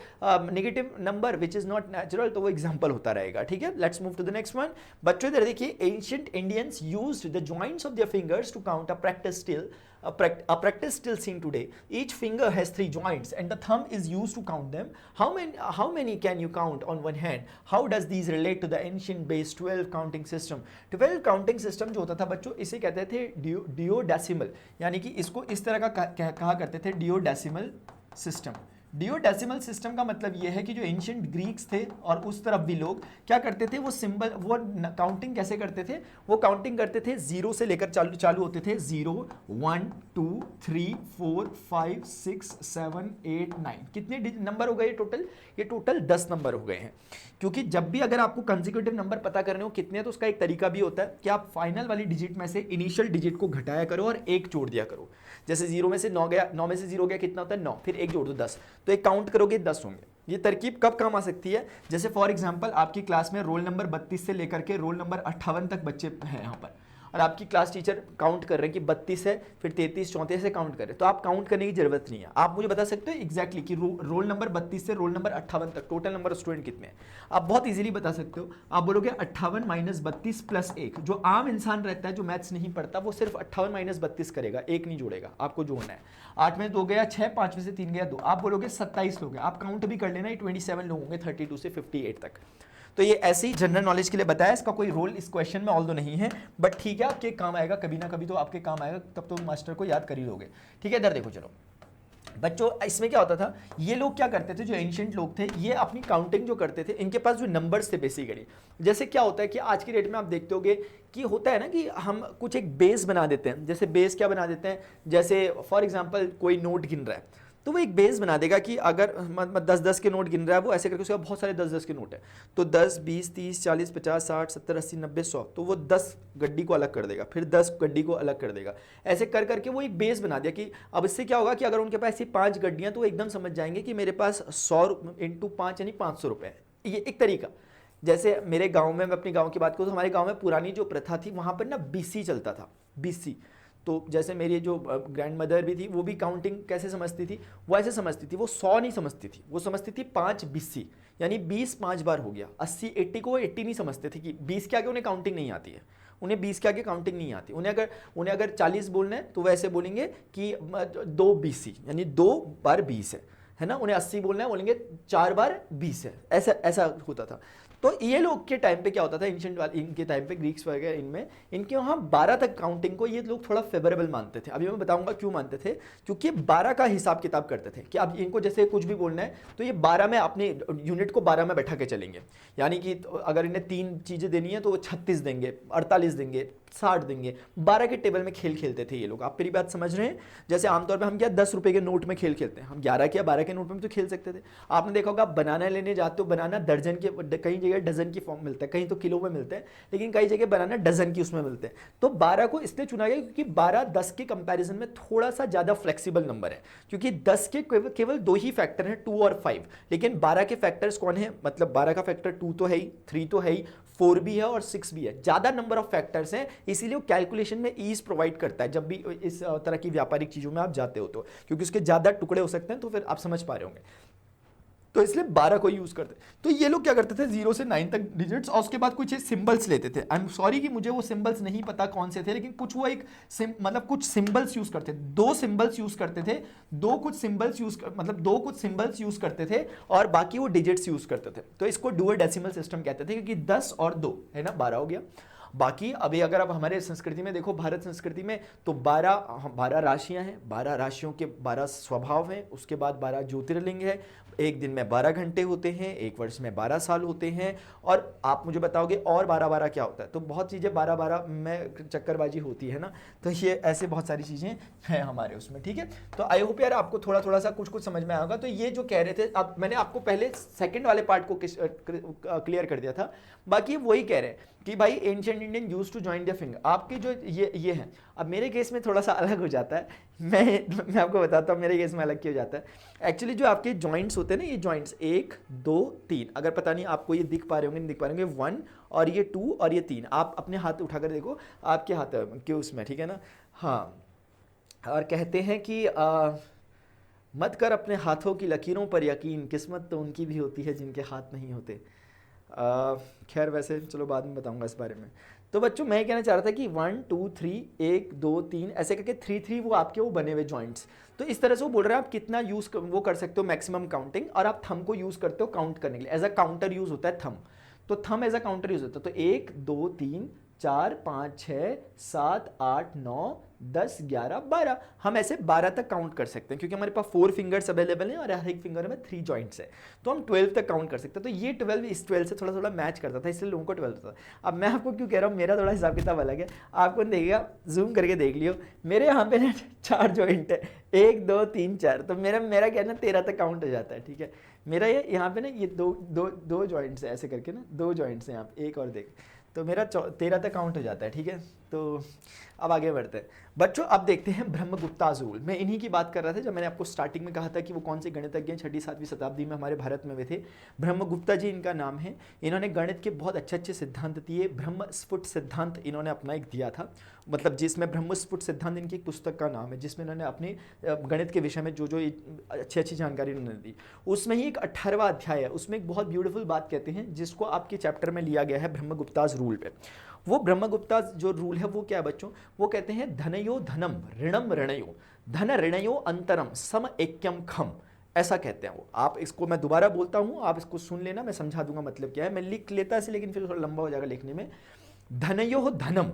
negative number which is not natural, तो वो एग्जांपल होता रहेगा। ठीक है, let's move to the next one. बच्चों इधर देखिए, ancient Indians used the joints of their fingers to count a practice still seen today. Each finger has 3 joints and the thumb is used to count them. How many can you count on one hand? How does these relate to the ancient base 12 counting system? 12 counting system जो होता था बच्चों, इसे कहते थे डियोडेसिमल, यानी कि इसको इस तरह का कहा करते थे डियोडेसिमल सिस्टम। डियोडेसिमल सिस्टम का मतलब यह है कि जो एंशिएंट ग्रीक्स थे और उस तरफ भी लोग क्या करते थे, वो सिंबल वो काउंटिंग कैसे करते थे, वो काउंटिंग करते थे 0 से लेकर चालू होते थे 0 1 2 3 4 5 6 7 8 9। कितने नंबर हो गए टोटल? ये टोटल 10 नंबर हो गए हैं। क्योंकि जब भी अगर आपको कंसेक्यूटिव नंबर पता करने हो कितने, तो उसका एक तरीका भी होता है कि आप फाइनल वाली डिजिट में से इनिशियल डिजिट को घटाया करो और एक जोड़ दिया करो। जैसे 0 में से 9 गया, 9 में से 0 गया, कितना होता है 9, फिर एक जोड़ दो 10, तो एक काउंट करोगे 10 होंगे। ये तरकीब कब काम आ सकती है? जैसे फॉर एग्जांपल आपकी क्लास में रोल नंबर 32 से लेकर के रोल नंबर 58 तक बच्चे हैं यहाँ पर, और आपकी क्लास टीचर काउंट कर रहे हैं कि 32 है, फिर 33 34 से काउंट कर रहे हैं, तो आप काउंट करने की जरूरत नहीं है। आप मुझे बता सकते हो एग्जैक्टली कि रोल नंबर 32 से रोल नंबर 58 तक टोटल नंबर स्टूडेंट कितने हैं? आप बहुत इजीली बता सकते हो। आप बोलोगे 58 - 32 + 1। जो आम इंसान रहता है जो मैथ्स नहीं पढ़ता वो सिर्फ 58 - 32 करेगा, एक नहीं जोड़ेगा, आपको जोड़ना है। 8 में 2 गया 6, 5 में से 3 गया 2, आप बोलोगे 27 लोग हैं, आप काउंट भी कर लेना, ये 27 लोग होंगे 32 से 58 तक। तो ये ऐसे ही जनरल नॉलेज के लिए बताया, इसका कोई रोल इस क्वेश्चन में ऑल्दो नहीं है, बट ठीक है आपके काम आएगा, कभी ना कभी तो आपके काम आएगा, तब तो मास्टर को याद कर ही लोगे। ठीक है, इधर देखो चलो बच्चों, इसमें क्या होता था, ये लोग क्या करते थे, जो एंशिएंट लोग थे, ये अपनी काउंटिंग जो करते थे, इनके पास जो नंबर्स थे बेसिकली, जैसे क्या होता है कि आज की डेट में आप देखते होगे कि होता है ना कि हम कुछ एक बेस बना देते हैं। जैसे बेस क्या बना देते हैं, जैसे फॉर एग्जांपल कोई नोट गिन रहा है तो वो एक बेस बना देगा कि अगर 10-10 के नोट गिन रहा है वो, ऐसे करके उसके बहुत सारे 10-10 के नोट है, तो 10 20 30 40 50 60 70 80 90 100, तो वो 10 गड्डी को अलग कर देगा, फिर 10 गड्डी को अलग कर देगा, ऐसे कर करके वो एक बेस बना दिया। कि अब इससे क्या होगा कि अगर उनके पास ऐसी 5 गड्डियाँ तो वो एकदम समझ जाएंगे कि मेरे पास 100 × 5 यानी 500 रुपये है। ये एक तरीका। जैसे मेरे गांव में, मैं अपने गांव की बात करूँ तो हमारे गांव में पुरानी जो प्रथा थी वहाँ पर ना बीसी चलता था, बीसी। तो जैसे मेरी जो ग्रैंड मदर भी थी वो भी काउंटिंग कैसे समझती थी, वो ऐसे समझती थी, वो 100 नहीं समझती थी, वो समझती थी 5 बीसी, यानी 20 5 बार हो गया। 80 80 को वो 80 नहीं समझते थे कि 20 के आगे उन्हें काउंटिंग नहीं आती है, उन्हें 20 के आगे काउंटिंग नहीं आती। उन्हें अगर 40 बोलना है तो वैसे बोलेंगे कि 2 बीसी, यानी 2 बार 20 है ना। उन्हें 80 बोलना है, बोलेंगे 4 बार 20 है, ऐसा ऐसा होता था। तो ये लोग के टाइम पे क्या होता था, एंशिएंट वाले इनके टाइम पे, ग्रीक्स वगैरह इनमें, इनके वहाँ 12 तक काउंटिंग को ये लोग थोड़ा फेवरेबल मानते थे। अभी मैं बताऊंगा क्यों मानते थे, क्योंकि 12 का हिसाब किताब करते थे कि अब इनको जैसे कुछ भी बोलना है तो ये 12 में अपने यूनिट को 12 में बैठा के चलेंगे। यानी कि अगर इन्हें 3 चीज़ें देनी है तो वो 36 देंगे, 48 देंगे, 60 देंगे। 12 के टेबल में खेल खेलते थे ये लोग। आप मेरी बात समझ रहे हैं? जैसे आमतौर पे हम क्या 10 रुपए के नोट में खेल खेलते हैं, हम 11 के या 12 के नोट में तो खेल सकते थे। आपने देखा होगा बनाना लेने जाते हो, बनाना दर्जन के, कई जगह डजन की फॉर्म मिलता है, कहीं तो किलो में मिलते हैं, लेकिन कई जगह बनाना डजन की उसमें मिलते हैं। तो 12 को इसलिए चुना गया क्योंकि 12 10 के कंपैरिजन में थोड़ा सा ज्यादा फ्लेक्सिबल नंबर है, क्योंकि 10 के केवल 2 ही फैक्टर हैं, 2 और 5, लेकिन 12 के फैक्टर्स कौन है, मतलब 12 का फैक्टर 2 तो है ही, 3 तो है ही, 4 भी है और 6 भी है। ज्यादा नंबर ऑफ फैक्टर्स हैं, इसीलिए वो कैलकुलेशन में ईज प्रोवाइड करता है जब भी इस तरह की व्यापारिक चीजों में आप जाते हो तो, क्योंकि उसके ज्यादा टुकड़े हो सकते हैं। तो फिर आप समझ पा रहे होंगे, तो इसलिए 12 को यूज करते। तो ये लोग क्या करते थे, 0 से 9 तक डिजिट्स, और उसके बाद कुछ सिंबल्स लेते थे। आई एम सॉरी कि मुझे वो सिंबल्स नहीं पता कौन से थे, लेकिन कुछ वो एक मतलब कुछ सिंबल्स यूज करते थे, 2 सिंबल्स यूज करते थे, दो कुछ सिंबल्स यूज करते थे, और बाकी वो डिजिट्स यूज करते थे। तो इसको डुअल डेसिमल सिस्टम कहते थे, क्योंकि 10 और 2 है ना, 12 हो गया। बाकी अभी अगर आप हमारे संस्कृति में देखो, भारत संस्कृति में, तो 12 राशियां हैं, 12 राशियों के 12 स्वभाव हैं, उसके बाद 12 ज्योतिर्लिंग है, एक दिन में 12 घंटे होते हैं, एक वर्ष में 12 साल होते हैं। और आप मुझे बताओगे और 12 क्या होता है, तो बहुत चीज़ें 12 में चक्करबाजी होती है ना। तो ये ऐसे बहुत सारी चीज़ें हैं हमारे उसमें, ठीक है। तो आई होप यार आपको थोड़ा थोड़ा सा कुछ समझ में आएगा। तो ये जो कह रहे थे, अब मैंने आपको पहले सेकंड वाले पार्ट को क्लियर कर दिया था, बाकी वही कह रहे हैं कि भाई ancient Indian used to join the finger. आपके जो ये हैं, अब मेरे केस में थोड़ा सा अलग हो जाता है। मैं आपको बताता हूँ मेरे केस में अलग क्यों जाता है। एक्चुअली जो आपके जॉइंट्स होते हैं ना, ये जॉइंट्स 1 2 3, अगर पता नहीं आपको ये दिख पा रहे होंगे नहीं दिख पा रहे होंगे, 1 और ये 2 और ये 3, आप अपने हाथ उठाकर देखो आपके हाथ के उसमें, ठीक है ना। हाँ, और कहते हैं कि मत कर अपने हाथों की लकीरों पर यकीन, किस्मत तो उनकी भी होती है जिनके हाथ नहीं होते। खैर वैसे चलो बाद में बताऊंगा इस बारे में। तो बच्चों मैं कहना चाह रहा था कि 1 2 3 1 2 3 ऐसे करके 3 3 वो आपके वो बने हुए जॉइंट्स। तो इस तरह से वो बोल रहे हैं आप कितना यूज वो कर सकते हो मैक्सिमम काउंटिंग, और आप थंब को यूज करते हो काउंट करने के लिए। एज अ काउंटर यूज होता है थंब, तो thumb as a counter use होता है। तो 1 2 3 4 5 6 7 8 9 10 11 12, हम ऐसे 12 तक काउंट कर सकते हैं, क्योंकि हमारे पास 4 फिंगर्स अवेलेबल हैं और हर एक फिंगर में 3 जॉइंट्स है, तो हम 12 तक काउंट कर सकते हैं। तो ये 12 इस 12 से थोड़ा थोड़ा मैच करता था, इसलिए लोगों को 12 होता था। अब मैं आपको क्यों कह रहा हूँ, मेरा थोड़ा हिसाब किताब अलग है, आपको देखेगा जूम करके देख लियो, मेरे यहाँ पे ना 4 जॉइंट है, 1 2 3 4, तो मेरा क्या है ना 13 तक काउंट हो जाता है, ठीक है। मेरा ये यहाँ पे ना ये दो जॉइंट्स है, ऐसे करके ना 2 जॉइंट्स हैं यहाँ पे, एक और देख, तो मेरा 13 तक काउंट हो जाता है, ठीक है। तो अब आगे बढ़ते हैं बच्चों। अब देखते हैं ब्रह्मगुप्ताज रूल। मैं इन्हीं की बात कर रहा था जब मैंने आपको स्टार्टिंग में कहा था कि वो कौन से गणितज्ञ 6वीं 7वीं शताब्दी में हमारे भारत में हुए थे। ब्रह्मगुप्ता जी इनका नाम है। इन्होंने गणित के बहुत अच्छे अच्छे सिद्धांत दिए। ब्रह्मस्फुट सिद्धांत इन्होंने अपना एक दिया था, मतलब जिसमें ब्रह्मस्फुट सिद्धांत इनकी एक पुस्तक का नाम है, जिसमें इन्होंने अपने गणित के विषय में जो जो अच्छी अच्छी जानकारी उन्होंने दी। उसमें ही एक 18वां अध्याय है, उसमें एक बहुत ब्यूटीफुल बात कहते हैं जिसको आपके चैप्टर में लिया गया है ब्रह्मगुप्ताज रूल पे। वो ब्रह्मगुप्ता जो रूल है वो क्या है बच्चों, वो कहते हैं धनयो धनम ऋणम ऋणयो धन ऋणयो अंतरम सम ऐक्यम खम, ऐसा कहते हैं वो। आप इसको मैं दोबारा बोलता हूं, आप इसको सुन लेना, मैं समझा दूंगा मतलब क्या है। मैं लिख लेता है लेकिन फिर थोड़ा लंबा हो जाएगा लिखने में। धनयो धनम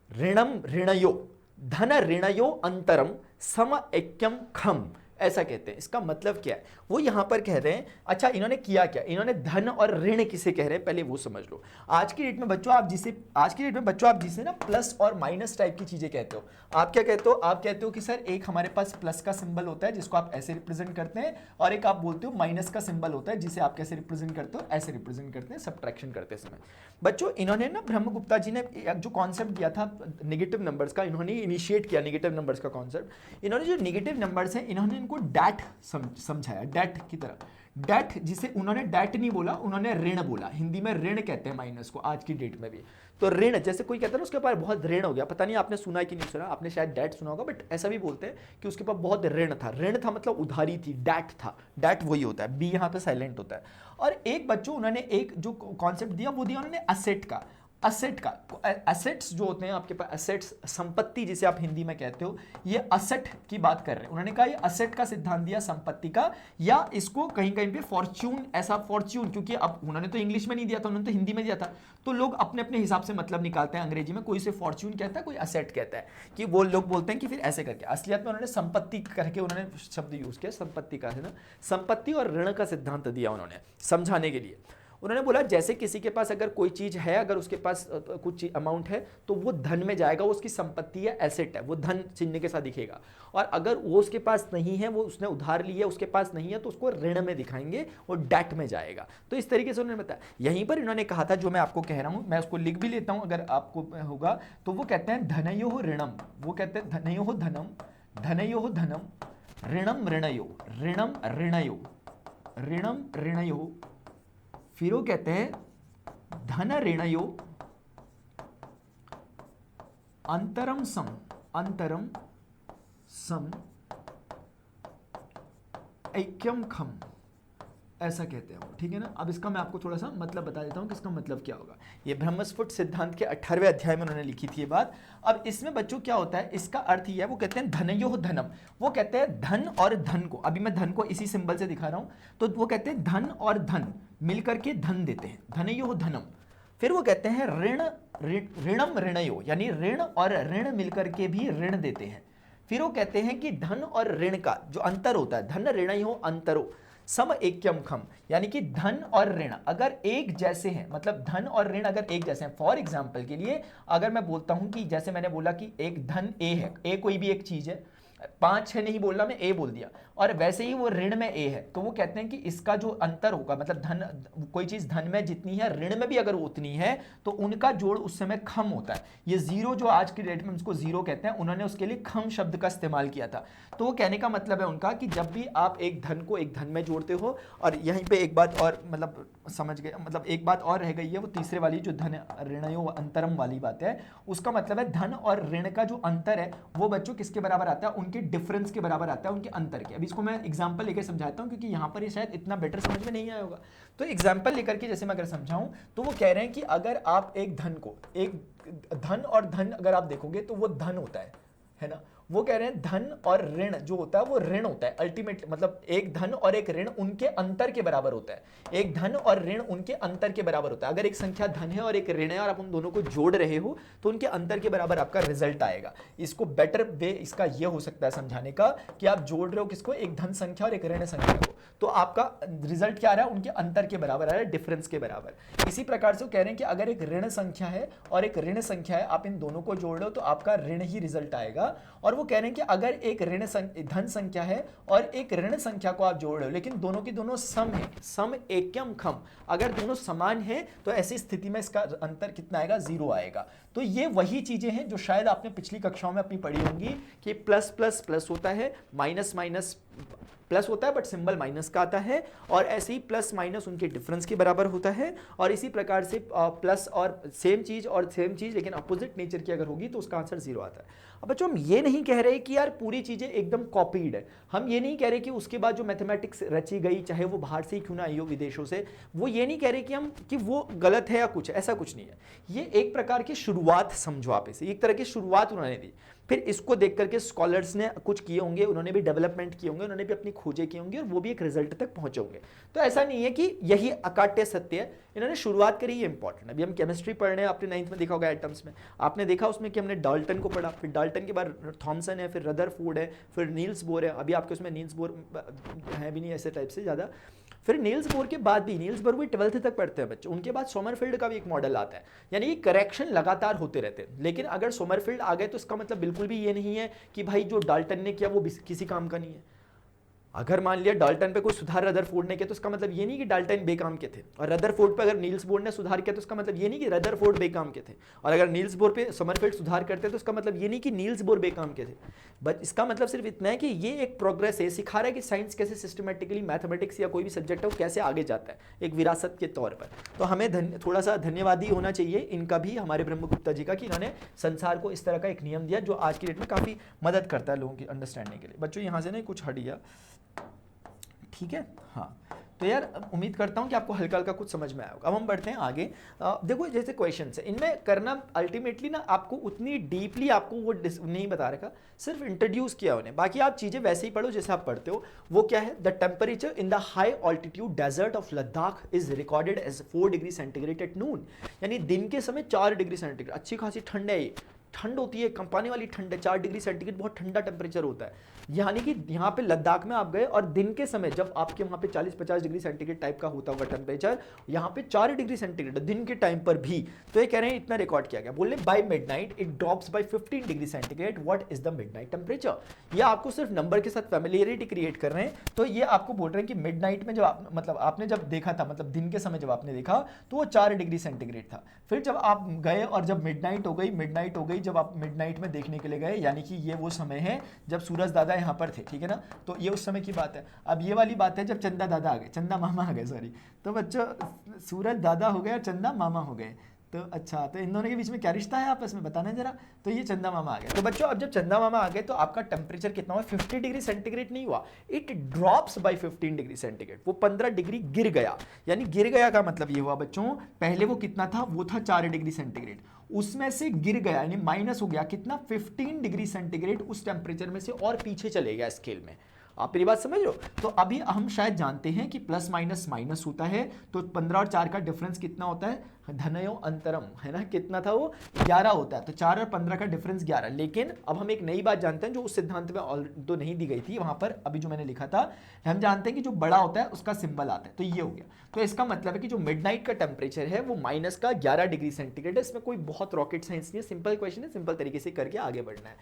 ऋणम ऋणयो धन ऋणयो अंतरम सम ऐक्यम खम, ऐसा कहते हैं। इसका मतलब क्या है, वो यहां पर कह रहे हैं। अच्छा इन्होंने किया क्या, इन्होंने धन और ऋण किसे कह रहे हैं पहले वो समझ लो। आज की डेट में बच्चों आप जिसे ना प्लस और माइनस टाइप की चीजें कहते हो, आप क्या कहते हो, आप कहते हो कि सर एक हमारे पास प्लस का सिंबल होता है जिसको आप ऐसे रिप्रेजेंट करते हैं, और एक आप बोलते हो माइनस का सिंबल होता है जिसे आप कैसे रिप्रेजेंट करते हो, ऐसे रिप्रेजेंट करते हैं सब्ट्रैक्शन करते समय। बच्चों इन्होंने ना ब्रह्मगुप्ता जी ने जो कॉन्सेप्ट दिया था नेगेटिव नंबर्स का, इन्होंने इनिशिएट किया नेगेटिव नंबर्स का कॉन्सेप्ट। इन्होंने जो नेगेटिव नंबर्स हैं इन्होंने उनको डैट समझाया, डैट की तरह। डैट जिसे उन्होंने डैट नहीं बोला, उन्होंने ऋण बोला। हिंदी में ऋण कहते हैं माइनस को आज की डेट में भी। तो ऋण, जैसे कोई कहता है ना उसके पास बहुत ऋण हो गया, पता नहीं आपने सुना है कि नहीं सुना, आपने शायद डैट सुना होगा, बट ऐसा भी बोलते हैं कि उसके पास बहुत ऋण था। ऋण था मतलब उधारी थी, डैट था। डैट वही होता है, बी यहाँ पे साइलेंट होता है। और एक बच्चों उन्होंने एक जो कॉन्सेप्ट दिया वो दिया उन्होंने असेट का। असेट का, एसेट्स जो होते हैं आपके पास, एसेट्स संपत्ति जिसे आप हिंदी में कहते हो, ये असेट की बात कर रहे हैं। उन्होंने कहा ये असेट का सिद्धांत दिया संपत्ति का, या इसको कहीं कहीं पे फॉर्च्यून, ऐसा फॉर्च्यून, क्योंकि अब उन्होंने तो इंग्लिश में नहीं दिया था, उन्होंने तो हिंदी में दिया था, तो लोग अपने अपने हिसाब से मतलब निकालते हैं अंग्रेजी में, कोई से फॉर्च्यून कहता है, कोई असेट कहता है, कि वो लोग बोलते हैं कि फिर ऐसे करके। असलियत में उन्होंने संपत्ति करके उन्होंने शब्द यूज किया, संपत्ति का है ना, संपत्ति और ऋण का सिद्धांत दिया उन्होंने समझाने के लिए। उन्होंने बोला जैसे किसी के पास अगर कोई चीज है, अगर उसके पास कुछ अमाउंट है तो वो धन में जाएगा, वो उसकी संपत्ति है, एसेट है, वो धन चिन्ह के साथ दिखेगा। और अगर वो उसके पास नहीं है, वो उसने उधार लिया, उसके पास नहीं है, तो उसको ऋण में दिखाएंगे, वो डेट में जाएगा। तो इस तरीके से उन्होंने बताया। यहीं पर इन्होंने कहा था, जो मैं आपको कह रहा हूं, मैं उसको लिख भी लेता हूं अगर आपको होगा, तो वो कहते हैं धनयो ऋणम, वो कहते हैं धनयो धनम, धनयो धनम, ऋणम ऋणयो, ऋणम ऋणयो, ऋणम ऋणयो, फिर वो कहते हैं धन ऋणयो, अंतरम सम, अंतरम सम, ऐक्यम खम, ऐसा कहते हैं वो, ठीक है ना। अब इसका मैं आपको थोड़ा सा मतलब बता देता हूं कि इसका मतलब क्या होगा। ये ब्रह्मस्फुट सिद्धांत के 18वें अध्याय में उन्होंने लिखी थी ये बात। अब इसमें बच्चों क्या होता है, इसका अर्थ ये है, वो कहते हैं धनयो धनम, वो कहते हैं धन और धन को, अभी मैं धन को इसी सिंबल से दिखा रहा हूं, तो वो कहते हैं धन और धन मिलकर के धन देते हैं, धनयो धनम। फिर वो कहते हैं ऋण, ऋणम ऋणयो, यानी ऋण और ऋण मिलकर के भी ऋण देते हैं। फिर वो कहते हैं कि धन और ऋण का जो अंतर होता है, धन ऋणयो अंतरो सम ऐक्यम खम, यानी कि धन और ऋण अगर एक जैसे हैं, मतलब धन और ऋण अगर एक जैसे हैं, फॉर एग्जाम्पल के लिए अगर मैं बोलता हूं कि जैसे मैंने बोला कि एक धन ए है, ए कोई भी एक चीज है, 5 है नहीं बोलना, मैं ए बोल दिया, और वैसे ही वो ऋण में ए है, तो वो कहते हैं कि इसका जो अंतर होगा, मतलब धन, कोई चीज धन में जितनी है ऋण में भी अगर उतनी है, तो उनका जोड़ उस समय खम होता है। ये जीरो जो आज की डेट में उसको जीरो कहते हैं, उन्होंने उसके लिए खम शब्द का इस्तेमाल किया था। तो वो कहने का मतलब है उनका कि जब भी आप एक धन को एक धन में जोड़ते हो, और यहीं पे एक बात और मतलब समझ गए, मतलब एक बात और रह गई है, वो तीसरे वाली जो धन ऋणयो अंतरम वाली बात है, उसका मतलब है धन और ऋण का जो अंतर है वो बच्चों किसके बराबर आता है, उनके डिफरेंस के बराबर आता है, उनके अंतर के। अभी इसको मैं एग्जांपल लेकर समझाता हूं, क्योंकि यहां पर ये शायद इतना बेटर समझ में नहीं आया होगा। तो एग्जांपल लेकर के जैसे मैं अगर समझाऊं, तो वो कह रहे हैं कि अगर आप एक धन को, एक धन और धन अगर आप देखोगे तो वो धन होता है ना। वो कह रहे हैं धन और ऋण जो होता है वो ऋण होता है अल्टीमेट, मतलब एक धन और एक ऋण उनके अंतर के बराबर होता है। एक धन और ऋण उनके अंतर के बराबर होता है। अगर एक संख्या धन है और एक ऋण है और आप उन दोनों को जोड़ रहे हो तो उनके अंतर के बराबर आपका रिजल्ट आएगा। इसको बेटर वे इसका ये हो सकता है समझाने का कि आप जोड़ रहे हो किसको, एक धन संख्या और एक ऋण संख्या को, तो आपका रिजल्ट क्या आ रहा है, उनके अंतर के बराबर आ रहा है, डिफरेंस के बराबर। इसी प्रकार से वो कह रहे हैं कि अगर एक ऋण संख्या है और एक ऋण संख्या है, आप इन दोनों को जोड़ लो तो आपका ऋण ही रिजल्ट आएगा। और वो कह रहे हैं कि अगर एक ऋण धन संख्या है और एक ऋण संख्या को आप जोड़ रहे हो लेकिन दोनों की दोनों सम है, सम ऐक्यम खम, अगर दोनों समान है तो ऐसी स्थिति में इसका अंतर कितना आएगा, जीरो आएगा। तो ये वही चीजें हैं जो शायद आपने पिछली कक्षाओं में अपनी पढ़ी होंगी कि प्लस प्लस प्लस होता है, माइनस माइनस प्लस होता है बट सिंबल माइनस का आता है, और ऐसे ही प्लस माइनस उनके डिफरेंस के बराबर होता है। और इसी प्रकार से प्लस और सेम चीज लेकिन अपोजिट नेचर की अगर होगी तो उसका आंसर जीरो आता है। अब बच्चों हम ये नहीं कह रहे कि यार पूरी चीजें एकदम कॉपीड है, हम ये नहीं कह रहे कि उसके बाद जो मैथमेटिक्स रची गई चाहे वो बाहर से ही क्यों ना आई हो विदेशों से, वो ये नहीं कह रहे कि हम कि वो गलत है या कुछ, ऐसा कुछ नहीं है। ये एक प्रकार की शुरुआत समझो आप इसे, एक तरह की शुरुआत उन्होंने दी। फिर इसको देख करके स्कॉलर्स ने कुछ किए होंगे, उन्होंने भी डेवलपमेंट किए होंगे, उन्होंने भी अपनी खोजें की होंगी और वो भी एक रिजल्ट तक पहुंचे होंगे। तो ऐसा नहीं है कि यही अकाट्य सत्य है, इन्होंने शुरुआत करी, ये इंपॉर्टेंट। अभी हम केमिस्ट्री पढ़ रहे हैं, आपने 9th में देखा होगा एटम्स में, आपने देखा उसमें कि हमने डाल्टन को पढ़ा, फिर डाल्टन के बाद थॉमसन है, फिर रदरफोर्ड है, फिर नील्स बोर है। अभी आपके उसमें नील्स बोर है भी नहीं ऐसे टाइप से ज़्यादा। फिर नील्स बोर के बाद भी, नील्स बोर भी 12th तक पढ़ते हैं बच्चे, उनके बाद सोमरफील्ड का भी एक मॉडल आता है, यानी कि करेक्शन लगातार होते रहते हैं। लेकिन अगर सोमरफील्ड आ गए तो इसका मतलब बिल्कुल भी ये नहीं है कि भाई जो डाल्टन ने किया वो किसी काम का नहीं है। अगर मान लिया डाल्टन पे कोई सुधार रदरफोर्ड ने किया तो उसका मतलब ये नहीं कि डाल्टन बेकाम के थे, और रदरफोर्ड पे अगर नील्स बोर ने सुधार किया तो उसका मतलब ये नहीं कि रदरफोर्ड बेकाम के थे, और अगर नील्स बोर पे समरफेल्ड सुधार करते तो उसका मतलब ये नहीं कि नील्स बोर बेकाम के थे। बट इसका मतलब सिर्फ इतना है कि ये एक प्रोग्रेस है, सिखा रहा है कि साइंस कैसे सिस्टमेटिकली मैथमेटिक्स या कोई भी सब्जेक्ट है वो कैसे आगे जाता है एक विरासत के तौर पर। तो हमें थोड़ा सा धन्यवादी होना चाहिए इनका भी, हमारे ब्रह्मगुप्ता जी का, कि इन्होंने संसार को इस तरह का एक नियम दिया जो आज की डेट में काफ़ी मदद करता है लोगों की अंडरस्टैंडिंग के लिए। बच्चों यहाँ से ना कुछ हट गया, ठीक है। हाँ, तो यार उम्मीद करता हूँ कि आपको हल्का हल्का कुछ समझ में आया होगा। अब हम बढ़ते हैं आगे। देखो जैसे क्वेश्चन है, इनमें करना अल्टीमेटली ना आपको उतनी डीपली आपको वो नहीं बता रखा, सिर्फ इंट्रोड्यूस किया उन्हें, बाकी आप चीज़ें वैसे ही पढ़ो जैसे आप पढ़ते हो। वो क्या है, the temperature in the high altitude desert of Ladakh is recorded as 4 degree centigrade at noon, यानी दिन के समय 4 डिग्री सेंटीग्रेड, अच्छी खासी ठंड है, ये ठंड होती है, कंपाने वाली ठंड है, 4 डिग्री सेंटीग्रेड बहुत ठंडा टेम्परेचर होता है। यानी कि यहाँ पे लद्दाख में आप गए और दिन के समय जब आपके वहाँ पे 40-50 डिग्री सेंटीग्रेड टाइप का होता होगा टेम्परेचर, यहाँ पे 4 डिग्री सेंटीग्रेड दिन के टाइम पर भी। तो ये कह रहे हैं इतना रिकॉर्ड किया गया। बोले by midnight it drops by 15 degree centigrade, what is the midnight temperature. ये आपको सिर्फ नंबर के साथ फैमिलियरिटी क्रिएट कर रहे हैं। तो ये आपको बोल रहे हैं कि मिडनाइट में जब मतलब आपने जब देखा था, मतलब दिन के समय जब आपने देखा तो वो 4 डिग्री सेंटीग्रेड था। फिर जब आप गए और जब मिडनाइट हो गई, जब आप मिडनाइट में देखने के लिए गए, यानी कि ये वो समय है जब सूरज दादा यहाँ पर थे, ठीक है ना। तो ये उस समय की बात है। अब ये वाली बात है जब चंदा दादा आ गए, चंदा मामा आ गए, सॉरी। तो बच्चों सूरज दादा हो गए और चंदा मामा हो गए। तो अच्छा, तो इन दोनों के बीच में क्या रिश्ता है आपस में, बताना जरा। तो ये चंदा मामा आ गए। तो बच्चों अब जब चंदा मामा आ गए तो आपका टेम्परेचर कितना हुआ, 50 डिग्री सेंटीग्रेड नहीं हुआ, it drops by 15 degree centigrade, वो 15 डिग्री गिर गया। यानी गिर गया का मतलब ये हुआ बच्चों, पहले वो कितना था, वो था 4 डिग्री सेंटीग्रेड, उसमें से गिर गया यानी माइनस हो गया कितना, 15 डिग्री सेंटीग्रेड उस टेम्परेचर में से और पीछे चले गया स्केल में। आप मेरी बात समझ रहे हो। तो अभी हम शायद जानते हैं कि प्लस माइनस माइनस होता है, तो 15 और 4 का डिफरेंस कितना होता है, धनयो अंतरम, है ना, कितना था वो, 11 होता है। तो 4 और 15 का डिफरेंस 11। लेकिन अब हम एक नई बात जानते हैं जो उस सिद्धांत में तो नहीं दी गई थी वहां पर, अभी जो मैंने लिखा था, हम जानते हैं कि जो बड़ा होता है उसका सिंबल आता है। तो ये हो गया। तो इसका मतलब है कि जो मिडनाइट का टेम्परेचर है वो माइनस का 11 डिग्री सेंटीग्रेड है। इसमें कोई बहुत रॉकेट साइंस नहीं है, सिंपल क्वेश्चन है, सिंपल तरीके से करके आगे बढ़ना है।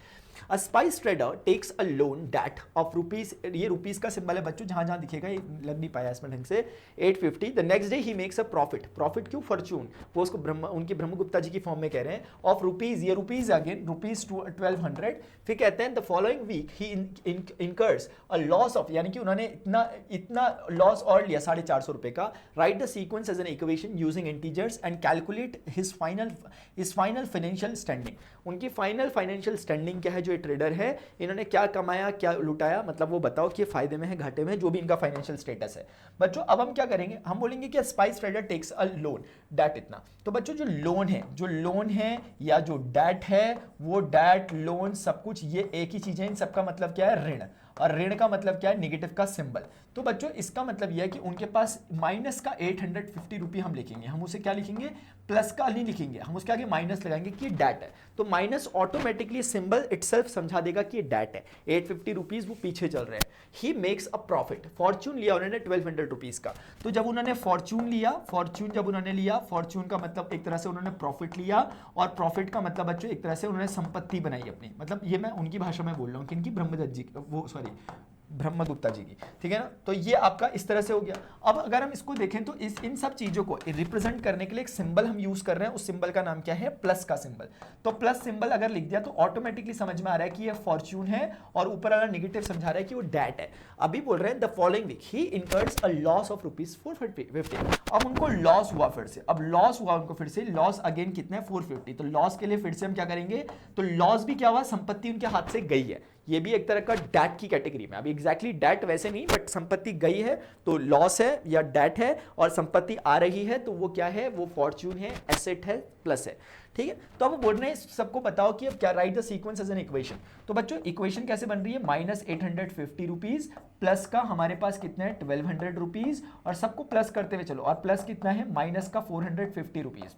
A spice trader takes a loan that of rupees, ये रुपीज का सिंबल है बच्चों, जहां जहां दिखेगा ये लग नहीं पाया इसमें ढंग से, 850। The next day he makes a profit, profit क्यों, फॉर्चून, वो उसको उनकी ब्रह्मगुप्ता जी की फॉर्म में कह रहे हैं, ऑफ रुपीज, ये रुपीज अगेन, रुपीज 1200। फिर कहते हैं the following week he incurs a loss of, यानी कि उन्होंने इतना लॉस और लिया 450 रुपए का। Write the sequence as an equation using integers and calculate his final financial standing. उनकी फाइनल फाइनेंशियल स्टैंडिंग क्या है, जो ट्रेडर है, इन्होंने क्या कमाया क्या लुटाया, मतलब वो बताओ कि फायदे में है घाटे में है, जो भी इनका फाइनेंशियल स्टेटस है। बच्चों अब हम क्या करेंगे, हम बोलेंगे कि spice trader takes a loan debt इतना। तो बच्चों जो लोन है या जो डेट है, वो डेट लोन सब कुछ ये एक ही चीज है। इन सबका मतलब क्या है, ऋण, और ऋण का मतलब क्या है, निगेटिव का सिंबल। तो बच्चों इसका मतलब यह है कि उनके पास माइनस का 850 रुपये हम लिखेंगे, हम उसे क्या लिखेंगे, प्लस का नहीं लिखेंगे, हम उसके आगे माइनस लगाएंगे कि डेट है। तो माइनस ऑटोमेटिकली सिंबल इटसेल्फ समझा देगा कि ये डेट है, 850 रुपीज वो पीछे चल रहे हैं। He makes a profit, Fortune लिया उन्होंने 1200 रुपीज का। तो जब उन्होंने फॉर्चून लिया, फॉर्चून का मतलब एक तरह से उन्होंने प्रॉफिट लिया, और प्रॉफिट का मतलब बच्चों एक तरह से उन्होंने संपत्ति बनाई अपनी, मतलब ये मैं उनकी भाषा में बोल रहा हूँ, किनकी, ब्रह्मदत्त जी, वो सॉरी ब्रह्मगुप्ता जी की, ठीक है ना। तो ये आपका इस तरह से हो गया। अब अगर हम इसको देखें तो इन सब चीजों को रिप्रेजेंट करने के लिए एक सिंबल हम यूज कर रहे हैं, उस सिंबल का नाम क्या है, प्लस का सिंबल। तो प्लस सिंबल अगर लिख दिया तो ऑटोमेटिकली समझ में आ रहा है कि ये फॉर्चून है, और ऊपर वाला नेगेटिव समझा रहा है कि वो डेट है। अभी बोल रहे हैं the following week he incurs a loss of rupees 450। अब उनको लॉस हुआ, फिर से अब लॉस हुआ उनको, फिर से लॉस अगेन कितना है, 450। तो लॉस के लिए फिर से हम क्या करेंगे, तो लॉस भी क्या हुआ, संपत्ति उनके हाथ से गई है, ये भी एक तरह का डेट की कैटेगरी में। अभी एग्जैक्टली डेट वैसे नहीं, बट संपत्ति गई है तो लॉस है या डेट है, और संपत्ति आ रही है तो वो क्या है, वो फॉर्चून है, एसेट है, प्लस है, ठीक है। तो अब बोल रहे हैं सबको बताओ कि अब क्या, write the sequence as an equation. तो बच्चों इक्वेशन कैसे बन रही है, माइनस 850 रुपीज प्लस का हमारे पास कितना है 1200 रुपीज, और सबको प्लस करते हुए चलो, और प्लस कितना है, माइनस का 450 रुपीज।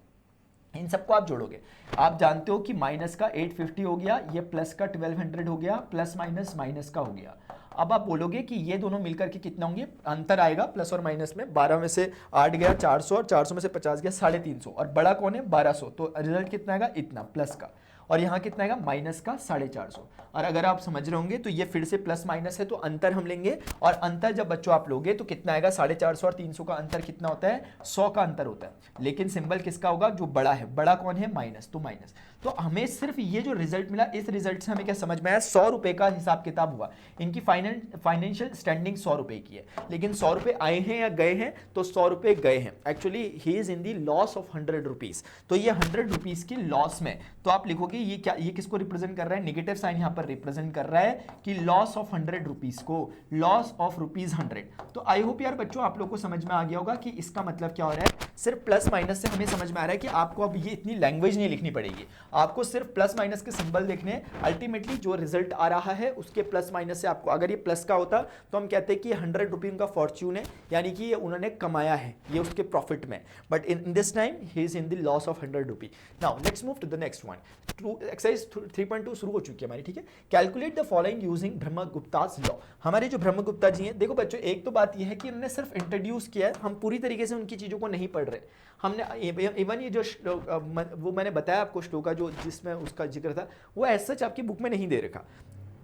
इन सबको आप जोड़ोगे, आप जानते हो कि माइनस का 850 हो गया, ये प्लस का 1200 हो गया, प्लस माइनस माइनस का हो गया। अब आप बोलोगे कि ये दोनों मिलकर के कितना होंगे, अंतर आएगा प्लस और माइनस में, 12 में से 8 गया 400, और 400 में से 50 गया 350, और बड़ा कौन है 1200, तो रिजल्ट कितना आएगा, इतना प्लस का। और यहाँ कितना आएगा माइनस का 450। और अगर आप समझ रहे होंगे तो ये फिर से प्लस माइनस है, तो अंतर हम लेंगे, और अंतर जब बच्चों आप लोगे तो कितना आएगा, 450 और 300 का अंतर कितना होता है, 100 का अंतर होता है। लेकिन सिंबल किसका होगा, जो बड़ा है, बड़ा कौन है, माइनस, तो माइनस। तो हमें सिर्फ ये जो रिजल्ट मिला, इस रिजल्ट से हमें क्या समझ में आया, 100 रुपए का हिसाब किताब हुआ। इनकी फाइनेंशियल स्टैंडिंग 100 रुपए की है, लेकिन 100 रुपए आए हैं या गए हैं, तो 100 रुपए गए हैं। Actually he is in the loss of 100 rupees, तो ये 100 रुपीज की लॉस में, तो आप लिखोगे ये क्या, ये किसको रिप्रेजेंट कर रहा है, नेगेटिव साइन यहां पर रिप्रेजेंट कर रहा है कि लॉस ऑफ 100 रुपीज को, लॉस ऑफ रुपीज 100। तो आई होप यार बच्चों आप लोग को समझ में आ गया होगा कि इसका मतलब क्या हो रहा है। सिर्फ प्लस माइनस से हमें समझ में आ रहा है कि आपको अब ये इतनी लैंग्वेज नहीं लिखनी पड़ेगी, आपको सिर्फ प्लस माइनस के सिंबल देखने, अल्टीमेटली जो रिजल्ट आ रहा है उसके प्लस माइनस से आपको, अगर ये प्लस का होता तो हम कहते हैं कि 100 रुपये उनका फॉर्च्यून है, यानी कि ये उन्होंने कमाया है, ये उसके प्रॉफिट में, but in this time he is in the loss of 100 rupee. Now let's move to the next one. Exercise 3.2 शुरू हो चुकी है हमारी, ठीक है। Calculate the following using Brahmagupta's law. हमारे जो ब्रह्मगुप्ता जी हैं, देखो बच्चों एक तो बात ये है कि उन्होंने सिर्फ इंट्रोड्यूस किया है, हम पूरी तरीके से उनकी चीज़ों को नहीं पढ़ रहे। हमने इवन ये जो वो मैंने बताया आपको श्लोका जो जिसमें उसका जिक्र था, वो एज सच आपकी बुक में नहीं दे रखा,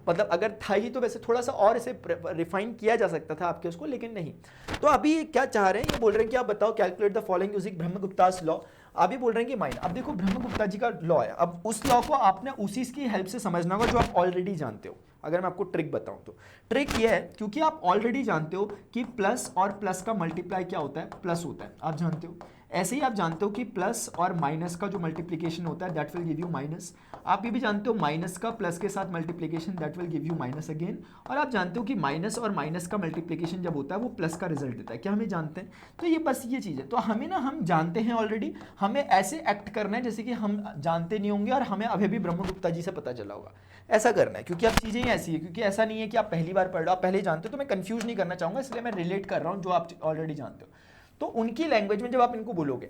मतलब अगर था ही तो वैसे थोड़ा सा और इसे रिफाइन किया जा सकता था आपके उसको, लेकिन नहीं। तो अभी क्या चाह रहे हैं, ये बोल रहे हैं कि आप बताओ calculate the following using Brahmagupta's law. अभी बोल रहे हैं कि माइन, अब देखो ब्रह्मगुप्ता जी का लॉ है, अब उस लॉ को आपने उसी की हेल्प से समझना होगा जो आप ऑलरेडी जानते हो। अगर मैं आपको ट्रिक बताऊं तो ट्रिक ये है, क्योंकि आप ऑलरेडी जानते हो कि प्लस और प्लस का मल्टीप्लाई क्या होता है, प्लस होता है, आप जानते हो। ऐसे ही आप जानते हो कि प्लस और माइनस का जो मल्टीप्लिकेशन होता है that will give you minus. आप ये भी जानते हो माइनस का प्लस के साथ multiplication that will give you minus again. और आप जानते हो कि माइनस और माइनस का मल्टीप्लिकेशन जब होता है वो प्लस का रिजल्ट देता है, क्या हमें जानते हैं। तो ये बस ये चीज़ है, तो हमें ना, हम जानते हैं ऑलरेडी, हमें ऐसे एक्ट करना है जैसे कि हम जानते नहीं होंगे और हमें अभी भी ब्रह्मगुप्ता जी से पता चला होगा, ऐसा करना है। क्योंकि अब चीज़ें ही ऐसी है, क्योंकि ऐसा नहीं है कि आप पहली बार पढ़ रहे हो, आप पहले ही जानते हो, तो मैं कंफ्यूज नहीं करना चाहूँगा, इसलिए मैं रिलेट कर रहा हूँ जो आप ऑलरेडी जानते हो। तो उनकी लैंग्वेज में जब आप इनको बोलोगे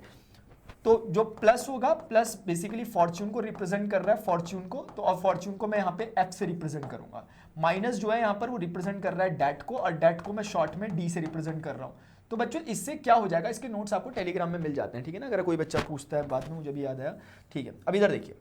तो जो प्लस होगा, प्लस बेसिकली फॉर्च्यून को रिप्रेजेंट कर रहा है, फॉर्च्यून को, तो और फॉर्च्यून को मैं यहाँ पे एफ से रिप्रेजेंट करूंगा। माइनस जो है यहाँ पर वो रिप्रेजेंट कर रहा है डेट को, और डेट को मैं शॉर्ट में डी से रिप्रेजेंट कर रहा हूँ। तो बच्चों इससे क्या हो जाएगा, इसके नोट्स आपको टेलीग्राम में मिल जाते हैं, ठीक है ना, अगर कोई बच्चा पूछता है बाद में, मुझे भी याद आया, ठीक है। अब इधर देखिए,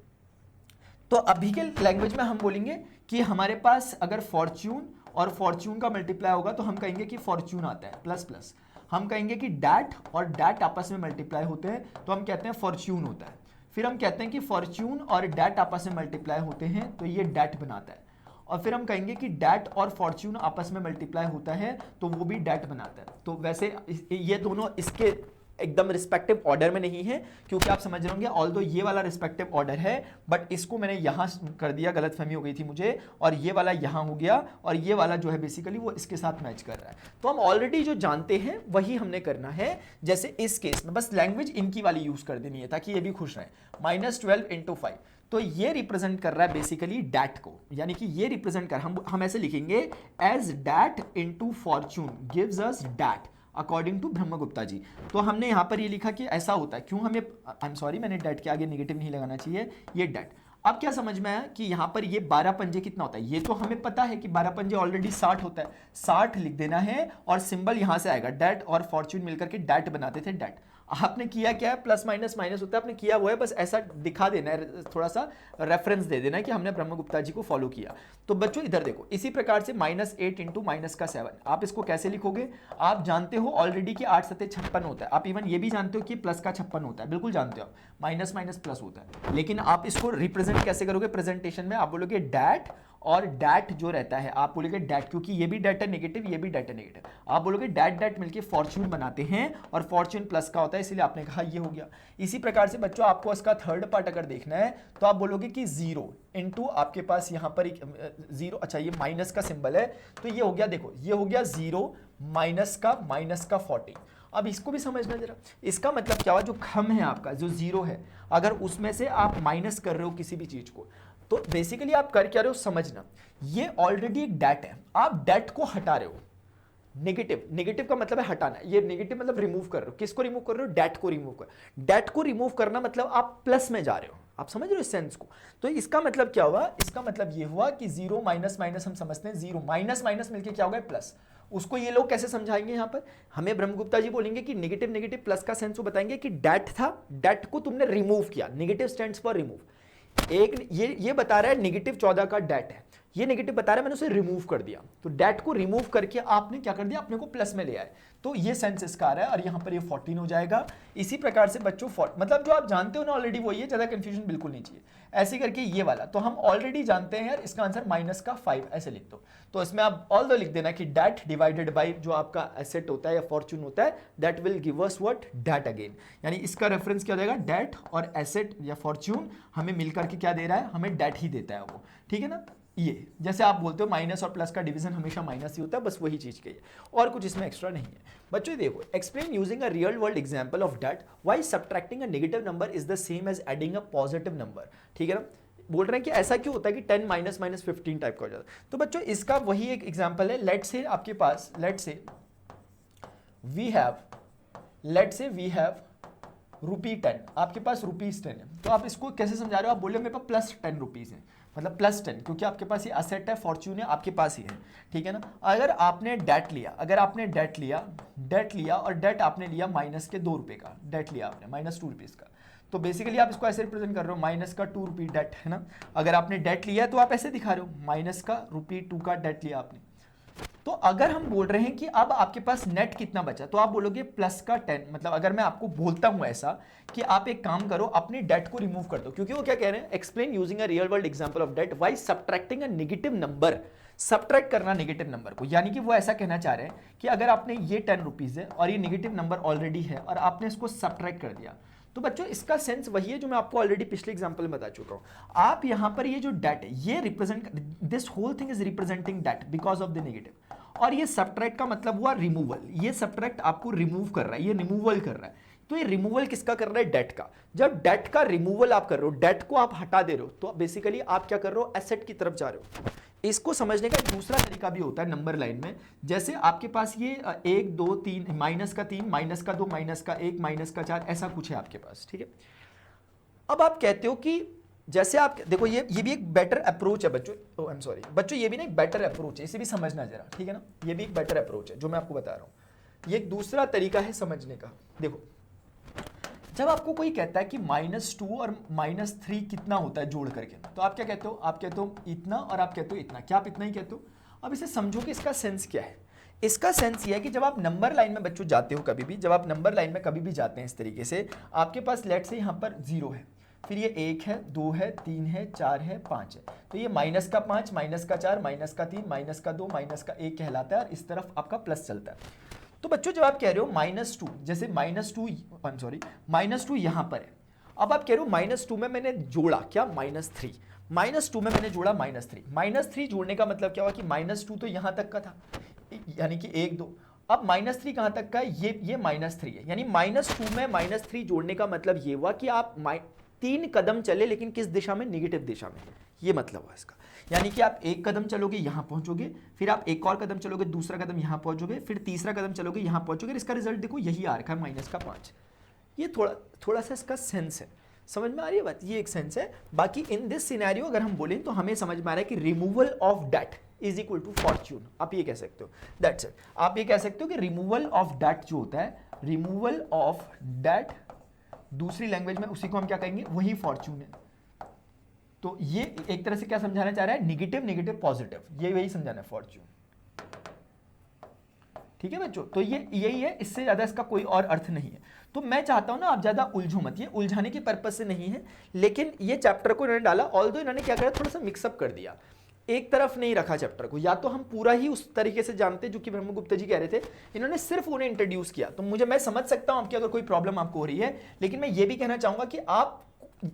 तो अभी के लैंग्वेज में हम बोलेंगे कि हमारे पास अगर फॉर्च्यून और फॉर्च्यून का मल्टीप्लाई होगा तो हम कहेंगे कि फॉर्च्यून आता है प्लस प्लस। हम कहेंगे कि डैट और डैट आपस में मल्टीप्लाई होते हैं तो हम कहते हैं फॉर्च्यून होता है। फिर हम कहते हैं कि फॉर्च्यून और डैट आपस में मल्टीप्लाई होते हैं तो ये डैट बनाता है। और फिर हम कहेंगे कि डैट और फॉर्च्यून आपस में मल्टीप्लाई होता है तो वो भी डैट बनाता है। तो वैसे ये दोनों इसके एकदम रिस्पेक्टिव ऑर्डर में नहीं है, क्योंकि आप समझ रहे होंगे ऑल्दो ये वाला रिस्पेक्टिव ऑर्डर है, बट इसको मैंने यहाँ कर दिया, गलतफहमी हो गई थी मुझे, और ये वाला यहाँ हो गया, और ये वाला जो है बेसिकली वो इसके साथ मैच कर रहा है। तो हम ऑलरेडी जो जानते हैं वही हमने करना है। जैसे इस केस में बस लैंग्वेज इनकी वाली यूज कर देनी है ताकि ये भी खुश रहें। -12 × 5, तो ये रिप्रेजेंट कर रहा है बेसिकली डैट को, यानी कि ये रिप्रेजेंट कर, हम ऐसे लिखेंगे as that into fortune gives us that according to Brahmagupta ji. तो हमने यहाँ पर ये लिखा कि ऐसा होता है, क्यों हमें, आई एम सॉरी मैंने डैट के आगे नेगेटिव नहीं लगाना चाहिए, ये डैट। अब क्या समझ में आया कि यहाँ पर ये 12 पंजे कितना होता है, ये तो हमें पता है कि 12 पंजे ऑलरेडी 60 होता है, 60 लिख देना है और सिंबल यहाँ से आएगा, डैट और फॉर्च्यून मिलकर के डैट बनाते थे डैट। आपने किया क्या है, प्लस माइनस माइनस होता है, आपने किया वो है, बस ऐसा दिखा देना है, थोड़ा सा रेफरेंस दे देना है कि हमने ब्रह्मगुप्ता जी को फॉलो किया। तो बच्चों इधर देखो, इसी प्रकार से -8 × -7, आप इसको कैसे लिखोगे, आप जानते हो ऑलरेडी कि 8 7 56 होता है, आप इवन ये भी जानते हो कि प्लस का 56 होता है, बिल्कुल जानते हो, माइनस माइनस प्लस होता है। लेकिन आप इसको रिप्रेजेंट कैसे करोगे, प्रेजेंटेशन में आप बोलोगे डैट, और डैट जो रहता है आप बोलोगे डैट, क्योंकि ये भी डैट है नेगेटिव, ये भी डैट है नेगेटिव, आप बोलोगे डैट डैट मिलके फॉर्च्यून बनाते हैं, और फॉर्च्यून प्लस का होता है, इसलिए आपने कहा ये हो गया। इसी प्रकार से बच्चों आपको इसका थर्ड पार्ट अगर देखना है तो आप बोलोगे कि 0 इनटू आपके पास यहाँ पर एक 0, अच्छा ये माइनस का सिंबल है, तो ये हो गया, देखो ये हो गया 0 माइनस का 40। अब इसको भी समझना जरा, इसका मतलब क्या हुआ, जो खम है आपका जो 0 है, अगर उसमें से आप माइनस कर रहे हो किसी भी चीज को, तो बेसिकली आप कर क्या रहे हो समझना, ये ऑलरेडी एक डैट है, आप डैट को हटा रहे हो। नेगेटिव, नेगेटिव का मतलब है हटाना, ये नेगेटिव मतलब रिमूव कर रहे हो, किसको रिमूव कर रहे हो, डैट को रिमूव कर, डैट को रिमूव करना मतलब आप प्लस में जा रहे हो, आप समझ रहे हो इस सेंस को। तो इसका मतलब क्या हुआ, इसका मतलब ये हुआ कि 0 माइनस माइनस हम समझते हैं 0 माइनस माइनस मिलके क्या होगा प्लस। उसको ये लोग कैसे समझाएंगे, यहाँ पर हमें ब्रह्मगुप्ता जी बोलेंगे कि नेगेटिव नेगेटिव प्लस का सेंस वो बताएंगे कि डैट था, डैट को तुमने रिमूव किया, नेगेटिव स्टैंड्स फॉर रिमूव, एक ये बता रहा है -14 का डेट है, ये नेगेटिव बता रहा है, मैंने उसे रिमूव कर दिया, तो डेट को रिमूव करके आपने क्या कर दिया, अपने को प्लस में ले आए, तो ये सेंस इसका आ रहा है और यहाँ पर ये 14 हो जाएगा। इसी प्रकार से बच्चों मतलब जो आप जानते हो ना ऑलरेडी वही है, ज़्यादा कंफ्यूजन बिल्कुल नहीं चाहिए। ऐसे करके ये वाला तो हम ऑलरेडी जानते हैं यार, इसका आंसर -5 ऐसे लिख दो। तो इसमें आप ऑल दो लिख देना कि डेट डिवाइडेड बाई जो आपका एसेट होता है या फॉर्च्यून होता है, that will give us what, debt again. यानी इसका रेफरेंस क्या हो जाएगा, डेट और एसेट या फॉर्च्यून हमें मिलकर के क्या दे रहा है, हमें डेट ही देता है वो, ठीक है ना। ये जैसे आप बोलते हो माइनस और प्लस का डिवीजन हमेशा माइनस ही होता है, बस वही चीज की है, और कुछ इसमें एक्स्ट्रा नहीं है। बच्चों देखो, explain using a real world example of that why subtracting a negative number is the same as adding a positive number, ठीक है ना। बोल रहे हैं कि ऐसा क्यों होता है कि 10 माइनस माइनस 15 टाइप का हो जाता है। तो बच्चों इसका वही एक एग्जांपल है, लेट से आपके पास वी हैव ₹10, आपके पास ₹10 है, तो आप इसको कैसे समझा रहे हो, आप बोले मेरे पास प्लस 10 रुपीज़ है, मतलब +10, क्योंकि आपके पास ये असेट है, फॉर्च्यून है, आपके पास ही है, ठीक है ना। अगर आपने डेट लिया, डेट लिया और डेट आपने लिया -2 का डेट लिया आपने, -2 का, तो बेसिकली आप इसको ऐसे रिप्रेजेंट कर रहे हो, -2 डेट है ना। अगर आपने डेट लिया है तो आप ऐसे दिखा रहे हो, -2 का डेट लिया आपने। तो अगर हम बोल रहे हैं कि अब आपके पास नेट कितना बचा, तो आप बोलोगे +10, मतलब अगर मैं आपको बोलता हूं ऐसा कि आप एक काम करो, अपने डेट को रिमूव कर दो, क्योंकि वो क्या कह रहे हैं, explain using a real world example of that why subtracting a negative number, subtract करना नेगेटिव नंबर को, यानी कि वो ऐसा कहना चाह रहे हैं कि अगर आपने ये 10 रुपीज है और ये नेगेटिव नंबर ऑलरेडी है और आपने इसको सब्ट्रैक्ट कर दिया, तो बच्चों इसका सेंस वही है जो मैं आपको ऑलरेडी पिछले एग्जांपल में बता चुका हूं। आप यहां पर ये जो डेट है, ये represent, this whole thing is representing debt because of the negative, और ये सब्ट्रैक्ट का मतलब हुआ रिमूवल, ये सब्ट्रैक्ट आपको रिमूव कर रहा है, ये रिमूवल कर रहा है। तो ये रिमूवल किसका कर रहा है, डेट का। जब डेट का रिमूवल आप कर रहे हो, डेट को आप हटा दे रहे हो, तो बेसिकली आप क्या कर रहे हो, एसेट की तरफ जा रहे हो। इसको समझने का दूसरा तरीका भी होता है नंबर लाइन में, जैसे आपके पास ये 1 2 3 -3, -2 -1 -4 ऐसा कुछ है आपके पास, ठीक है। अब आप कहते हो कि जैसे आप देखो, ये भी एक बेटर अप्रोच है बच्चों, आई एम सॉरी बच्चों, ये भी ना एक बेटर अप्रोच है, इसे भी समझना जरा, ठीक है ना। ये भी एक बेटर अप्रोच है जो मैं आपको बता रहा हूं, ये एक दूसरा तरीका है समझने का। देखो, जब आपको कोई कहता है कि -2 और -3 कितना होता है जोड़ करके, तो आप क्या कहते हो, आप कहते हो इतना और आप कहते हो इतना, क्या आप इतना ही कहते हो। अब इसे समझो कि इसका सेंस क्या है। इसका सेंस ये है कि जब आप नंबर लाइन में बच्चों जाते हो, कभी भी जब आप नंबर लाइन में कभी भी जाते हैं इस तरीके से, आपके पास लेट से यहाँ पर 0 है, फिर ये 1 है, 2 है, 3 है, 4 है, 5 है, तो ये -5, -4, -3, -2, -1 कहलाता है, और इस तरफ आपका प्लस चलता है। तो बच्चों जब आप कह रहे हो -2, जैसे -2 यहां पर है, अब आप कह रहे हो -2 में मैंने जोड़ा क्या, -3, -2 में मैंने जोड़ा -3 जोड़ने का मतलब क्या हुआ कि -2 तो यहां तक का था, यानी कि 1 2, अब -3 कहां तक का है, ये -3 है, यानी -2 में -3 जोड़ने का मतलब ये हुआ कि आप 3 कदम चले, लेकिन किस दिशा में, नेगेटिव दिशा में, ये मतलब हुआ इसका। यानी कि आप 1 कदम चलोगे यहां पहुंचोगे, फिर आप एक और कदम चलोगे, दूसरा कदम यहां पहुंचोगे, फिर तीसरा कदम चलोगे यहां पहुंचोगे, इसका रिजल्ट देखो यही आ रखा है -5। ये थोड़ा सा इसका सेंस है, समझ में आ रही है बात, ये एक सेंस है। बाकी इन दिस सिनेरियो अगर हम बोलें तो हमें समझ में आ रहा है कि removal of debt is equal to fortune, आप ये कह सकते हो, दैट्स इट। आप ये कह सकते हो कि रिमूवल ऑफ डेट जो होता है, रिमूवल ऑफ डेट, दूसरी लैंग्वेज में उसी को हम क्या कहेंगे, वही फॉर्च्यून है। तो ये एक तरह से क्या समझाना चाह रहा है, नेगेटिव नेगेटिव पॉजिटिव, ये वही समझाना है फॉर्च्यून, ठीक है बच्चों। तो ये यही है, इससे ज्यादा इसका कोई और अर्थ नहीं है। तो मैं चाहता हूं ना आप ज्यादा उलझो मत, ये उलझाने के पर्पज से नहीं है, लेकिन ये चैप्टर को इन्होंने डाला, ऑल्दो इन्होंने क्या करा, थोड़ा सा मिक्सअप कर दिया, एक तरफ नहीं रखा चैप्टर को, या तो हम पूरा ही उस तरीके से जानते जो कि ब्रह्मगुप्ता जी कह रहे थे, इन्होंने सिर्फ उन्हें इंट्रोड्यूस किया। तो मैं समझ सकता हूं आपकी अगर कोई प्रॉब्लम आपको हो रही है, लेकिन मैं ये भी कहना चाहूंगा कि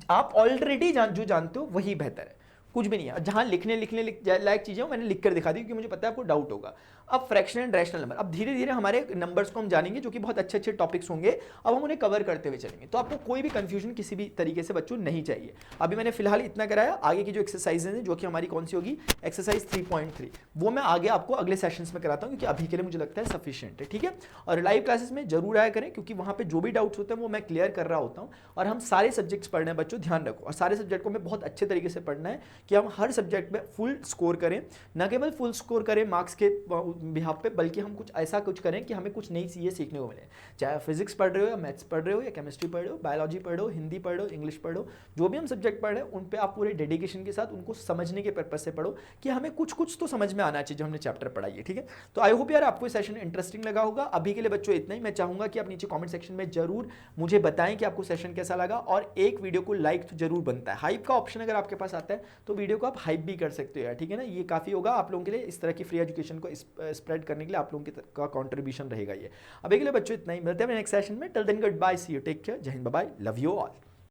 आप ऑलरेडी जो जानते हो वही बेहतर है, कुछ भी नहीं है। जहां लिखने लायक चीजें मैंने लिख कर दिखा दी, क्योंकि मुझे पता है आपको डाउट होगा। अब फ्रैक्शनल एंड रैशनल नंबर, अब धीरे धीरे हमारे नंबर्स को हम जानेंगे, जो कि बहुत अच्छे अच्छे टॉपिक्स होंगे, अब हम उन्हें कवर करते हुए चलेंगे। तो आपको कोई भी कंफ्यूजन किसी भी तरीके से बच्चों नहीं चाहिए। अभी मैंने फिलहाल इतना कराया, आगे की जो एक्सरसाइजेज हैं, जो कि हमारी कौन सी होगी, एक्सरसाइज 3.3, वो मैं आगे आपको अगले सेशंस में कराता हूँ, क्योंकि अभी के लिए मुझे लगता है सफिशिएंट है, ठीक है। और लाइव क्लासेस में जरूर आया करें, क्योंकि वहां पे जो भी डाउट्स होते हैं वो मैं क्लियर कर रहा होता हूँ, और हम सारे सब्जेक्ट्स पढ़ने हैं बच्चों, ध्यान रखो, और सारे सब्जेक्ट को मैं बहुत अच्छे तरीके से पढ़ना है, कि हम हर सब्जेक्ट में फुल स्कोर करें, न केवल फुल स्कोर करें मार्क्स के बिहाफ पे, बल्कि हम कुछ ऐसा कुछ करें कि हमें कुछ नई चीज़ें सीखने को मिले। चाहे फिजिक्स पढ़ रहे हो या मैथ्स पढ़ रहे हो या केमिस्ट्री पढ़ रहे हो, बायोलॉजी पढ़ रहे हो, हिंदी पढ़ रहे हो, इंग्लिश पढ़ रहे हो, जो भी हम सब्जेक्ट पढ़ रहे हैं उन पे आप पूरे डेडिकेशन के साथ उनको समझने के पर्पज से पढ़ो कि हमें कुछ कुछ तो समझ में आना चाहिए जो हमने चैप्टर पढ़ाई है, ठीक है। तो आई होप यार आपको सेशन इंटरेस्टिंग लगा होगा। अभी के लिए बच्चों इतना ही। मैं चाहूंगा कि आप नीचे कमेंट सेक्शन में जरूर मुझे बताएं कि आपको सेशन कैसा लगा, और एक वीडियो को लाइक तो जरूर बनता है। हाइप का ऑप्शन अगर आपके पास आता है तो वीडियो को आप हाइप भी कर सकते हो यार, ठीक है ना। ये काफ़ी होगा आप लोगों के लिए, इस तरह की फ्री एजुकेशन को स्प्रेड करने के लिए आप लोगों का कॉन्ट्रीब्यूशन रहेगा ये। अभी के लिए बच्चों इतना ही, मिलते हैं नेक्स्ट सेशन में। Till then good bye, see you, take care, जय हिंद, bye bye, love you all.